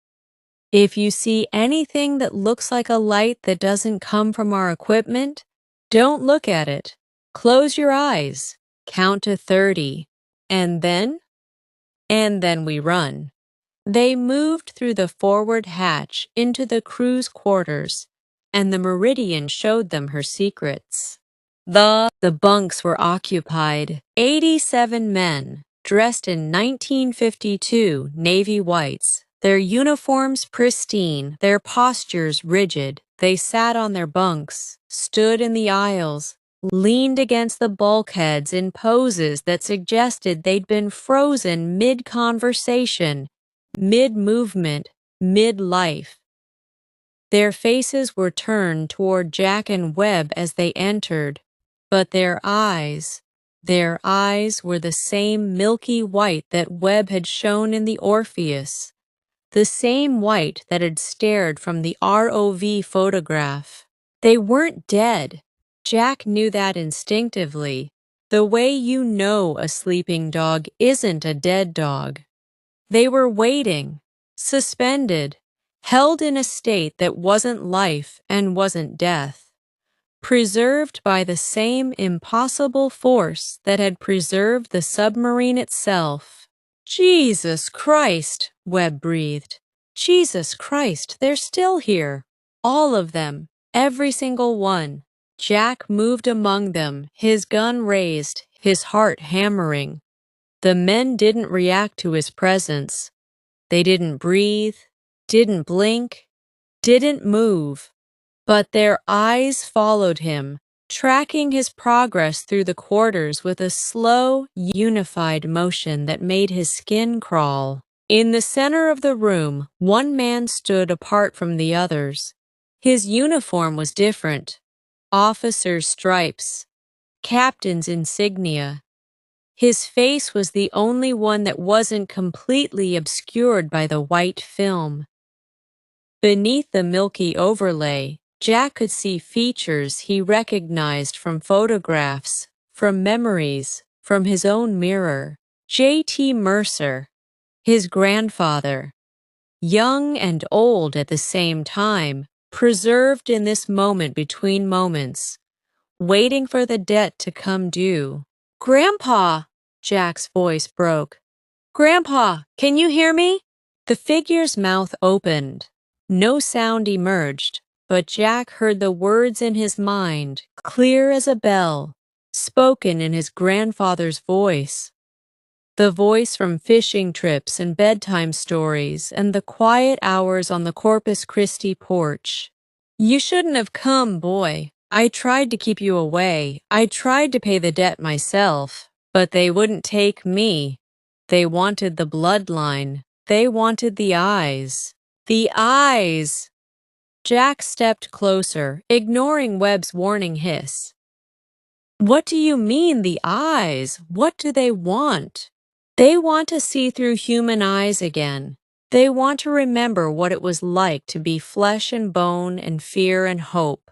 If you see anything that looks like a light that doesn't come from our equipment, don't look at it. Close your eyes. Count to 30. And then we run. They moved through the forward hatch into the crew's quarters, and the Meridian showed them her secrets. The bunks were occupied. 87 men, dressed in 1952 navy whites, their uniforms pristine, their postures rigid. They sat on their bunks, stood in the aisles, leaned against the bulkheads in poses that suggested they'd been frozen mid-conversation, mid-movement, mid-life. Their faces were turned toward Jack and Webb as they entered, but their eyes were the same milky white that Webb had shown in the Orpheus, the same white that had stared from the ROV photograph. They weren't dead. Jack knew that instinctively, the way you know a sleeping dog isn't a dead dog. They were waiting, suspended, held in a state that wasn't life and wasn't death, preserved by the same impossible force that had preserved the submarine itself. Jesus Christ, Webb breathed. Jesus Christ, they're still here. All of them, every single one. Jack moved among them, his gun raised, his heart hammering. The men didn't react to his presence. They didn't breathe, didn't blink, didn't move. But their eyes followed him, tracking his progress through the quarters with a slow, unified motion that made his skin crawl. In the center of the room, one man stood apart from the others. His uniform was different. Officer's stripes, captain's insignia. His face was the only one that wasn't completely obscured by the white film. Beneath the milky overlay, Jack could see features he recognized from photographs, from memories, from his own mirror. J.T. Mercer, his grandfather, young and old at the same time, preserved in this moment between moments, waiting for the debt to come due. "Grandpa!" Jack's voice broke. "Grandpa, can you hear me?" The figure's mouth opened. No sound emerged, but Jack heard the words in his mind, clear as a bell, spoken in his grandfather's voice. The voice from fishing trips and bedtime stories and the quiet hours on the Corpus Christi porch. "You shouldn't have come, boy. I tried to keep you away. I tried to pay the debt myself, but they wouldn't take me. They wanted the bloodline. They wanted the eyes. The eyes!" Jack stepped closer, ignoring Webb's warning hiss. "What do you mean, the eyes? What do they want?" "They want to see through human eyes again. They want to remember what it was like to be flesh and bone and fear and hope.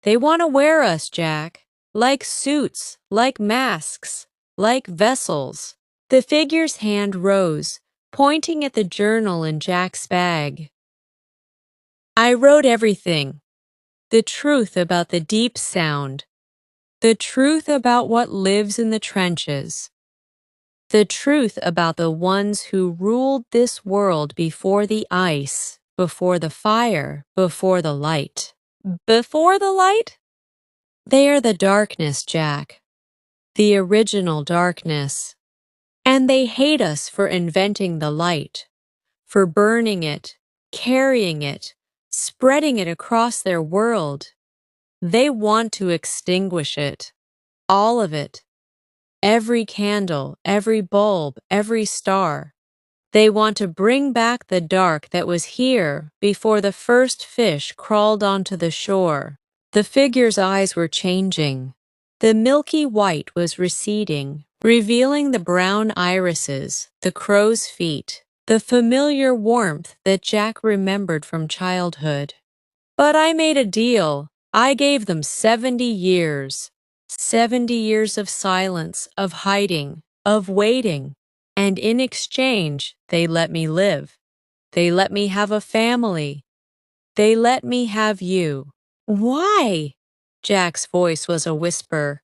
They want to wear us, Jack, like suits, like masks, like vessels." The figure's hand rose, pointing at the journal in Jack's bag. "I wrote everything. The truth about the deep sound. The truth about what lives in the trenches. The truth about the ones who ruled this world before the ice, before the fire, before the light." "Before the light?" "They are the darkness, Jack. The original darkness. And they hate us for inventing the light, for burning it, carrying it, spreading it across their world. They want to extinguish it. All of it. Every candle, every bulb, every star. They want to bring back the dark that was here before the first fish crawled onto the shore." The figure's eyes were changing. The milky white was receding, revealing the brown irises, the crow's feet, the familiar warmth that Jack remembered from childhood. "But I made a deal. I gave them 70 years. 70 years of silence, of hiding, of waiting. And in exchange, they let me live. They let me have a family. They let me have you." "Why?" Jack's voice was a whisper.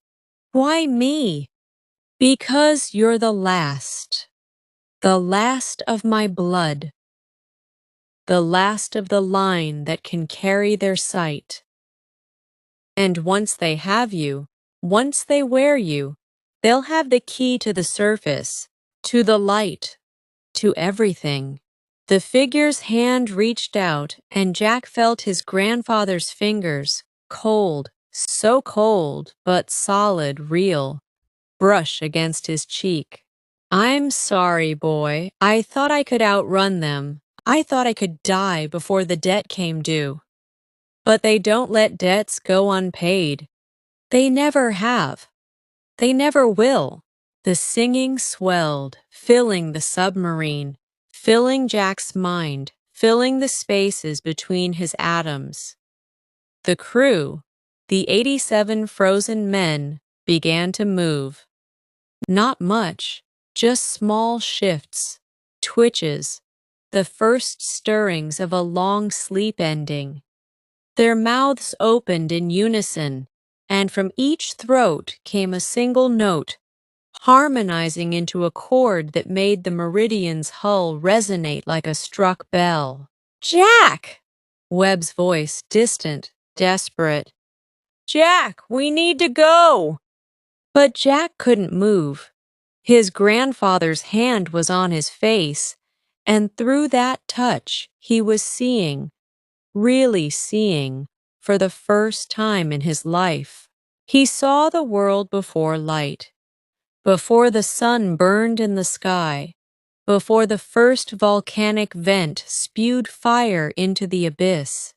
"Why me?" "Because you're the last of my blood, the last of the line that can carry their sight. And once they have you, once they wear you, they'll have the key to the surface, to the light, to everything." The figure's hand reached out, and Jack felt his grandfather's fingers, cold, so cold but solid, real, brush against his cheek. I'm sorry, boy. I thought I could outrun them. I thought I could die before the debt came due. But they don't let debts go unpaid. They never have. They never will. The singing swelled, filling the submarine, filling Jack's mind, filling the spaces between his atoms. The crew, the 87 frozen men, began to move. Not much, just small shifts, twitches, the first stirrings of a long sleep ending. Their mouths opened in unison, and from each throat came a single note, harmonizing into a chord that made the Meridian's hull resonate like a struck bell. "Jack!" Webb's voice, distant, desperate. "Jack, we need to go!" But Jack couldn't move. His grandfather's hand was on his face, and through that touch he was seeing, really seeing, for the first time in his life. He saw the world before light, before the sun burned in the sky, before the first volcanic vent spewed fire into the abyss.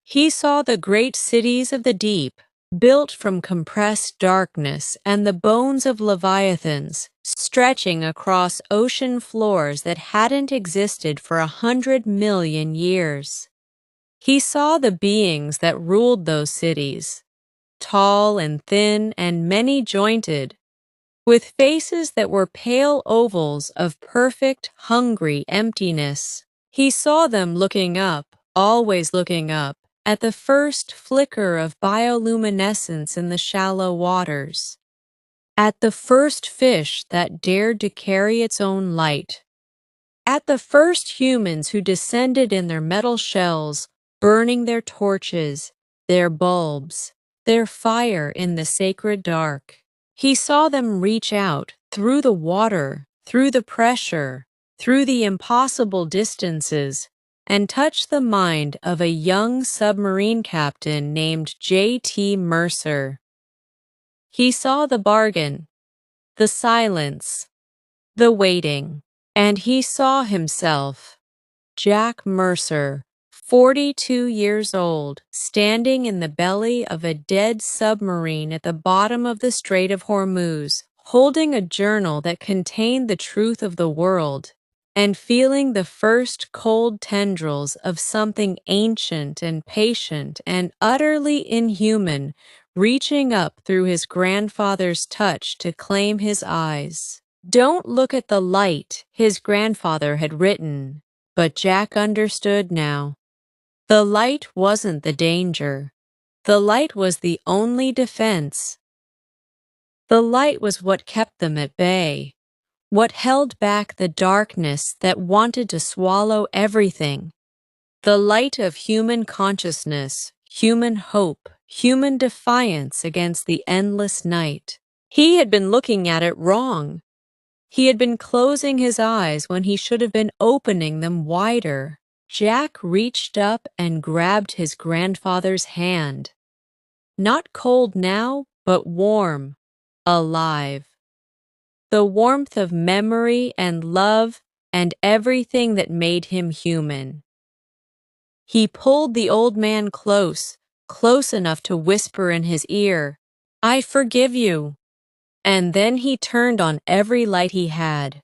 He saw the great cities of the deep, built from compressed darkness, and the bones of leviathans, stretching across ocean floors that hadn't existed for 100 million years. He saw the beings that ruled those cities, tall and thin and many-jointed, with faces that were pale ovals of perfect, hungry emptiness. He saw them looking up, always looking up, at the first flicker of bioluminescence in the shallow waters, at the first fish that dared to carry its own light, at the first humans who descended in their metal shells, burning their torches, their bulbs, their fire in the sacred dark. He saw them reach out through the water, through the pressure, through the impossible distances, and touch the mind of a young submarine captain named J.T. Mercer. He saw the bargain, the silence, the waiting, and he saw himself, Jack Mercer, 42 years old, standing in the belly of a dead submarine at the bottom of the Strait of Hormuz, holding a journal that contained the truth of the world, and feeling the first cold tendrils of something ancient and patient and utterly inhuman reaching up through his grandfather's touch to claim his eyes. "Don't look at the light," his grandfather had written, but Jack understood now. The light wasn't the danger. The light was the only defense. The light was what kept them at bay, what held back the darkness that wanted to swallow everything. The light of human consciousness, human hope, human defiance against the endless night. He had been looking at it wrong. He had been closing his eyes when he should have been opening them wider. Jack reached up and grabbed his grandfather's hand. Not cold now, but warm, alive. The warmth of memory and love and everything that made him human. He pulled the old man close, close enough to whisper in his ear, "I forgive you." And then he turned on every light he had.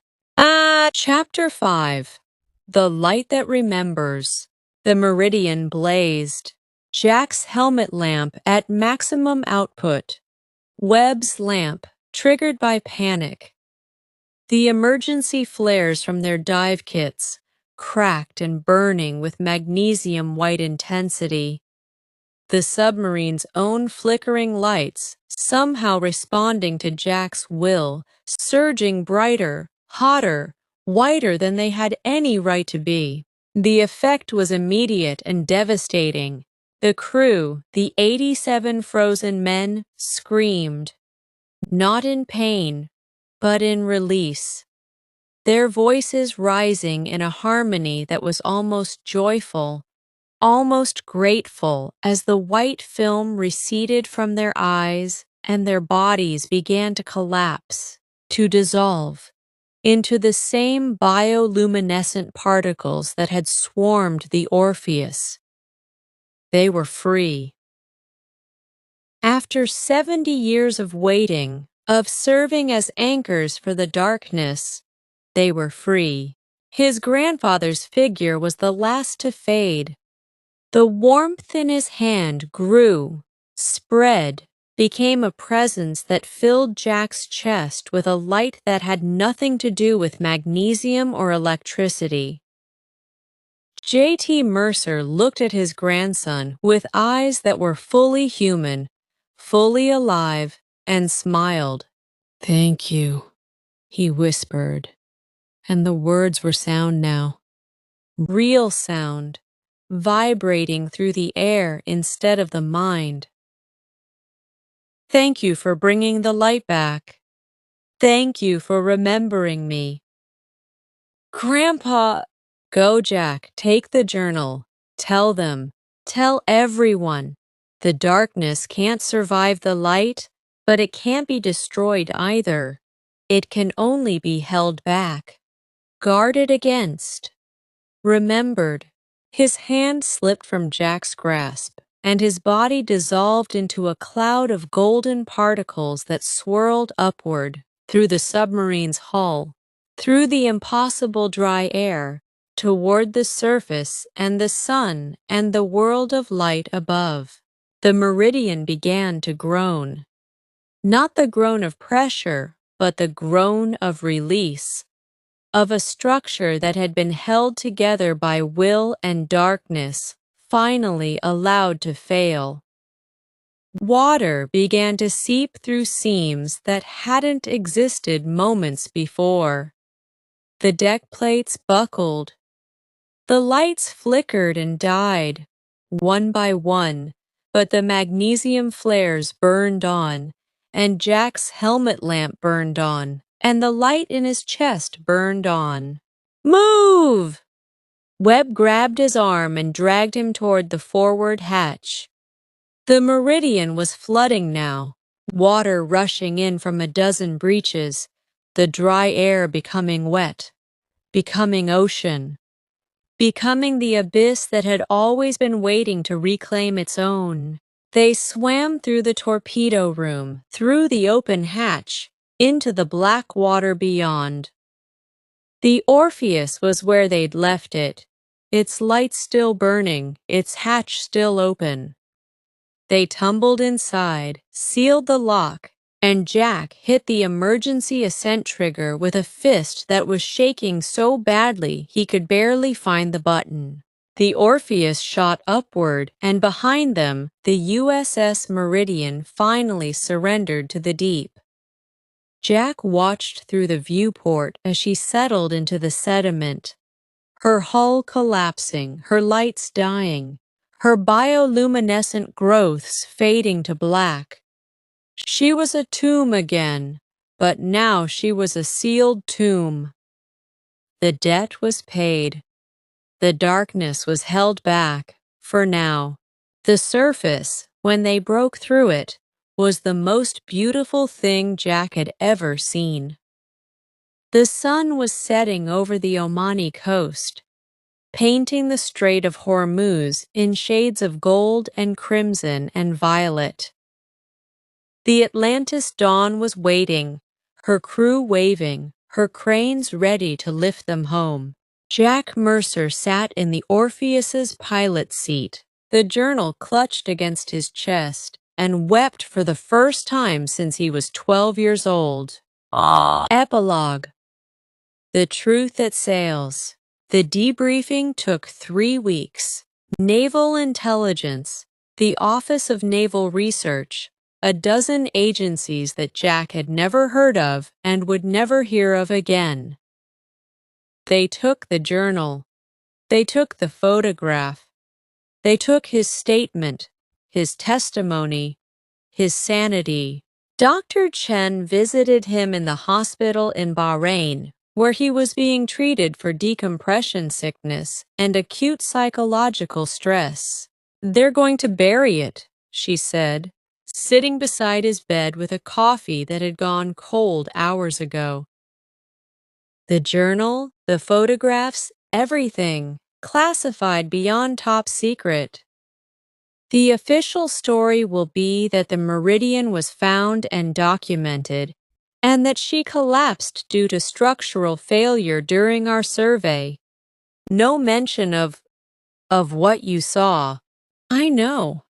Chapter 5. The Light That Remembers. The Meridian blazed. Jack's helmet lamp at maximum output. Webb's lamp, triggered by panic. The emergency flares from their dive kits, cracked and burning with magnesium white intensity. The submarine's own flickering lights, somehow responding to Jack's will, surging brighter, hotter, whiter than they had any right to be. The effect was immediate and devastating. The crew, the 87 frozen men, screamed. Not in pain, but in release. Their voices rising in a harmony that was almost joyful, almost grateful as the white film receded from their eyes and their bodies began to collapse, to dissolve into the same bioluminescent particles that had swarmed the Orpheus. They were free. After 70 years of waiting, of serving as anchors for the darkness, they were free. His grandfather's figure was the last to fade. The warmth in his hand grew, spread, became a presence that filled Jack's chest with a light that had nothing to do with magnesium or electricity. J.T. Mercer looked at his grandson with eyes that were fully human, fully alive, and smiled. "Thank you," he whispered, and the words were sound now. Real sound, vibrating through the air instead of the mind. "Thank you for bringing the light back. Thank you for remembering me." "Grandpa—" "Go, Jack, take the journal. Tell them. Tell everyone. The darkness can't survive the light, but it can't be destroyed either. It can only be held back, guarded against, remembered." His hand slipped from Jack's grasp, and his body dissolved into a cloud of golden particles that swirled upward, through the submarine's hull, through the impossible dry air, toward the surface and the sun and the world of light above. The meridian began to groan. Not the groan of pressure, but the groan of release, of a structure that had been held together by will and darkness, finally allowed to fail. Water began to seep through seams that hadn't existed moments before. The deck plates buckled. The lights flickered and died, one by one, but the magnesium flares burned on, and Jack's helmet lamp burned on, and the light in his chest burned on. "Move!" Webb grabbed his arm and dragged him toward the forward hatch. The meridian was flooding now, water rushing in from a dozen breaches, the dry air becoming wet, becoming ocean, becoming the abyss that had always been waiting to reclaim its own. They swam through the torpedo room, through the open hatch, into the black water beyond. The Orpheus was where they'd left it, its lights still burning, its hatch still open. They tumbled inside, sealed the lock, and Jack hit the emergency ascent trigger with a fist that was shaking so badly he could barely find the button. The Orpheus shot upward, and behind them, the USS Meridian finally surrendered to the deep. Jack watched through the viewport as she settled into the sediment, her hull collapsing, her lights dying, her bioluminescent growths fading to black. She was a tomb again, but now she was a sealed tomb. The debt was paid. The darkness was held back, for now. The surface, when they broke through it, was the most beautiful thing Jack had ever seen. The sun was setting over the Omani coast, painting the Strait of Hormuz in shades of gold and crimson and violet. The Atlantis dawn was waiting, her crew waving, her cranes ready to lift them home. Jack Mercer sat in the Orpheus's pilot's seat, the journal clutched against his chest, and wept for the first time since he was 12 years old. Epilogue. The Truth That Sails. The debriefing took 3 weeks. Naval Intelligence, the Office of Naval Research, a dozen agencies that Jack had never heard of and would never hear of again. They took the journal. They took the photograph. They took his statement, his testimony, his sanity. Dr. Chen visited him in the hospital in Bahrain, where he was being treated for decompression sickness and acute psychological stress. "They're going to bury it," she said, sitting beside his bed with a coffee that had gone cold hours ago. The journal, the photographs, everything, classified beyond top secret. The official story will be that the Meridian was found and documented, and that she collapsed due to structural failure during our survey. No mention of what you saw. I know.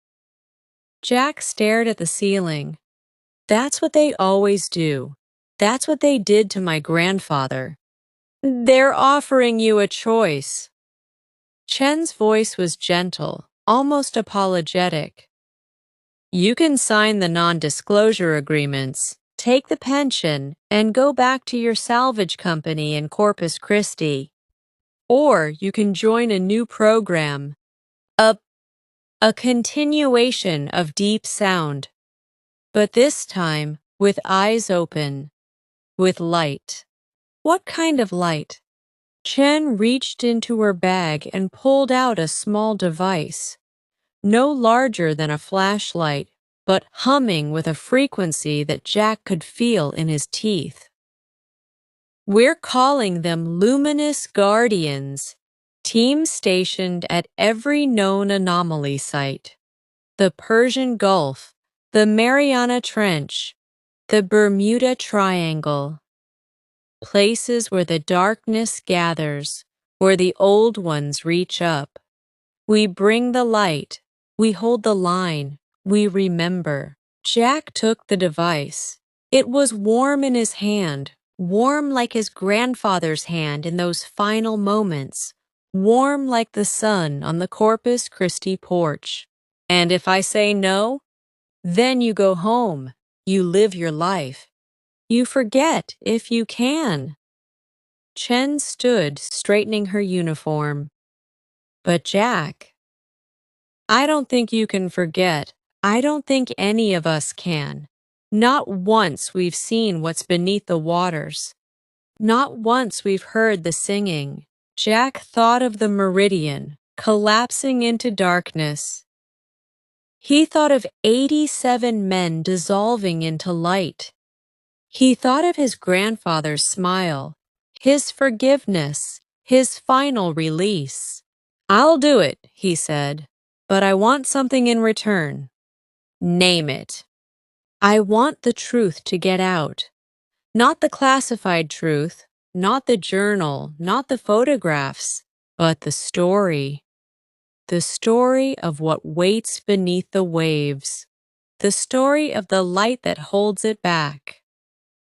Jack stared at the ceiling. That's what they always do. That's what they did to my grandfather. They're offering you a choice. Chen's voice was gentle, almost apologetic. You can sign the non-disclosure agreements, take the pension, and go back to your salvage company in Corpus Christi. Or you can join a new program, a continuation of Deep Sound. But this time, with eyes open, with light. What kind of light? Chen reached into her bag and pulled out a small device, no larger than a flashlight, but humming with a frequency that Jack could feel in his teeth. We're calling them luminous guardians, teams stationed at every known anomaly site. The Persian Gulf, the Mariana Trench, the Bermuda Triangle. Places where the darkness gathers, where the old ones reach up. We bring the light, we hold the line, we remember. Jack took the device. It was warm in his hand, warm like his grandfather's hand in those final moments, warm like the sun on the Corpus Christi porch. And if I say no, then you go home, you live your life. You forget if you can. Chen stood, straightening her uniform. But Jack, I don't think you can forget. I don't think any of us can. Not once we've seen what's beneath the waters. Not once we've heard the singing. Jack thought of the Meridian, collapsing into darkness. He thought of 87 men dissolving into light. He thought of his grandfather's smile, his forgiveness, his final release. "I'll do it," he said, "but I want something in return." "Name it." "I want the truth to get out. Not the classified truth, not the journal, not the photographs, but the story. The story of what waits beneath the waves. The story of the light that holds it back.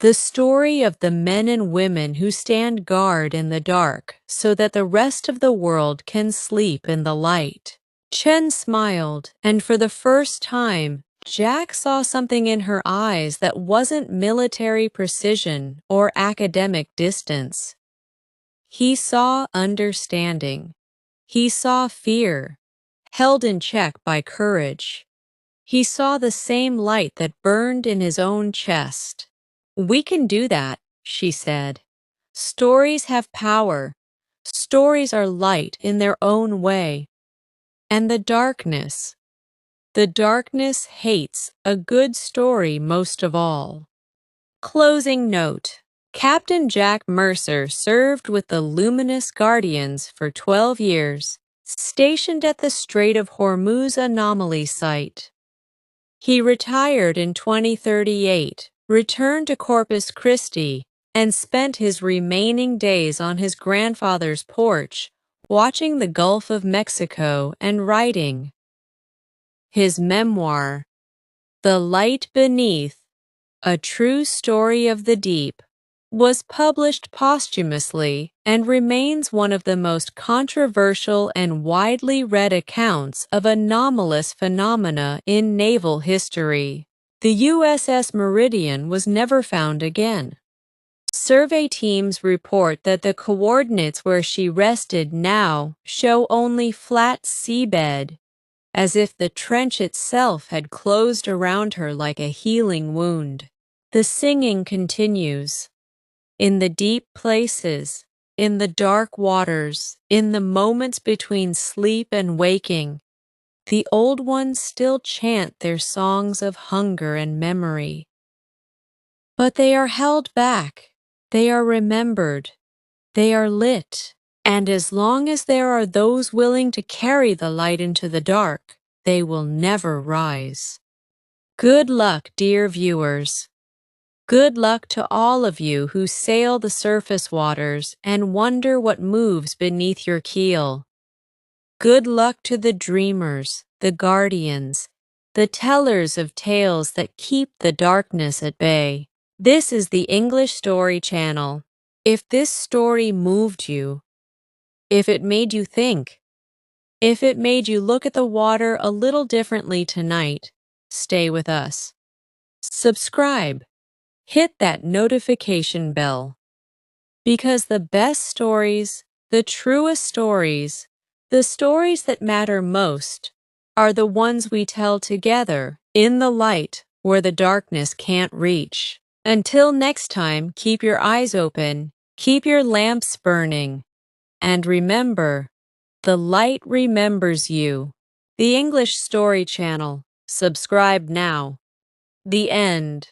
The story of the men and women who stand guard in the dark so that the rest of the world can sleep in the light." Chen smiled, and for the first time, Jack saw something in her eyes that wasn't military precision or academic distance. He saw understanding. He saw fear, held in check by courage. He saw the same light that burned in his own chest. "We can do that," she said. "Stories have power. Stories are light in their own way. And the darkness hates a good story most of all." Closing note. Captain Jack Mercer served with the Luminous Guardians for 12 years, stationed at the Strait of Hormuz anomaly site. He retired in 2038, returned to Corpus Christi, and spent his remaining days on his grandfather's porch, watching the Gulf of Mexico and writing. His memoir, The Light Beneath, A True Story of the Deep, was published posthumously and remains one of the most controversial and widely read accounts of anomalous phenomena in naval history. The USS Meridian was never found again. Survey teams report that the coordinates where she rested now show only flat seabed, as if the trench itself had closed around her like a healing wound. The singing continues. in the deep places, in the dark waters, in the moments between sleep and waking. The old ones still chant their songs of hunger and memory. But they are held back, they are remembered, they are lit, and as long as there are those willing to carry the light into the dark, they will never rise. Good luck, dear viewers. Good luck to all of you who sail the surface waters and wonder what moves beneath your keel. Good luck to the dreamers, the guardians, the tellers of tales that keep the darkness at bay. This is the English Story Channel. If this story moved you, if it made you think, if it made you look at the water a little differently tonight, stay with us. Subscribe. Hit that notification bell. Because the best stories, the truest stories, the stories that matter most, are the ones we tell together in the light where the darkness can't reach. Until next time, keep your eyes open, keep your lamps burning, and remember, the light remembers you. The English Story Channel. Subscribe now. The end.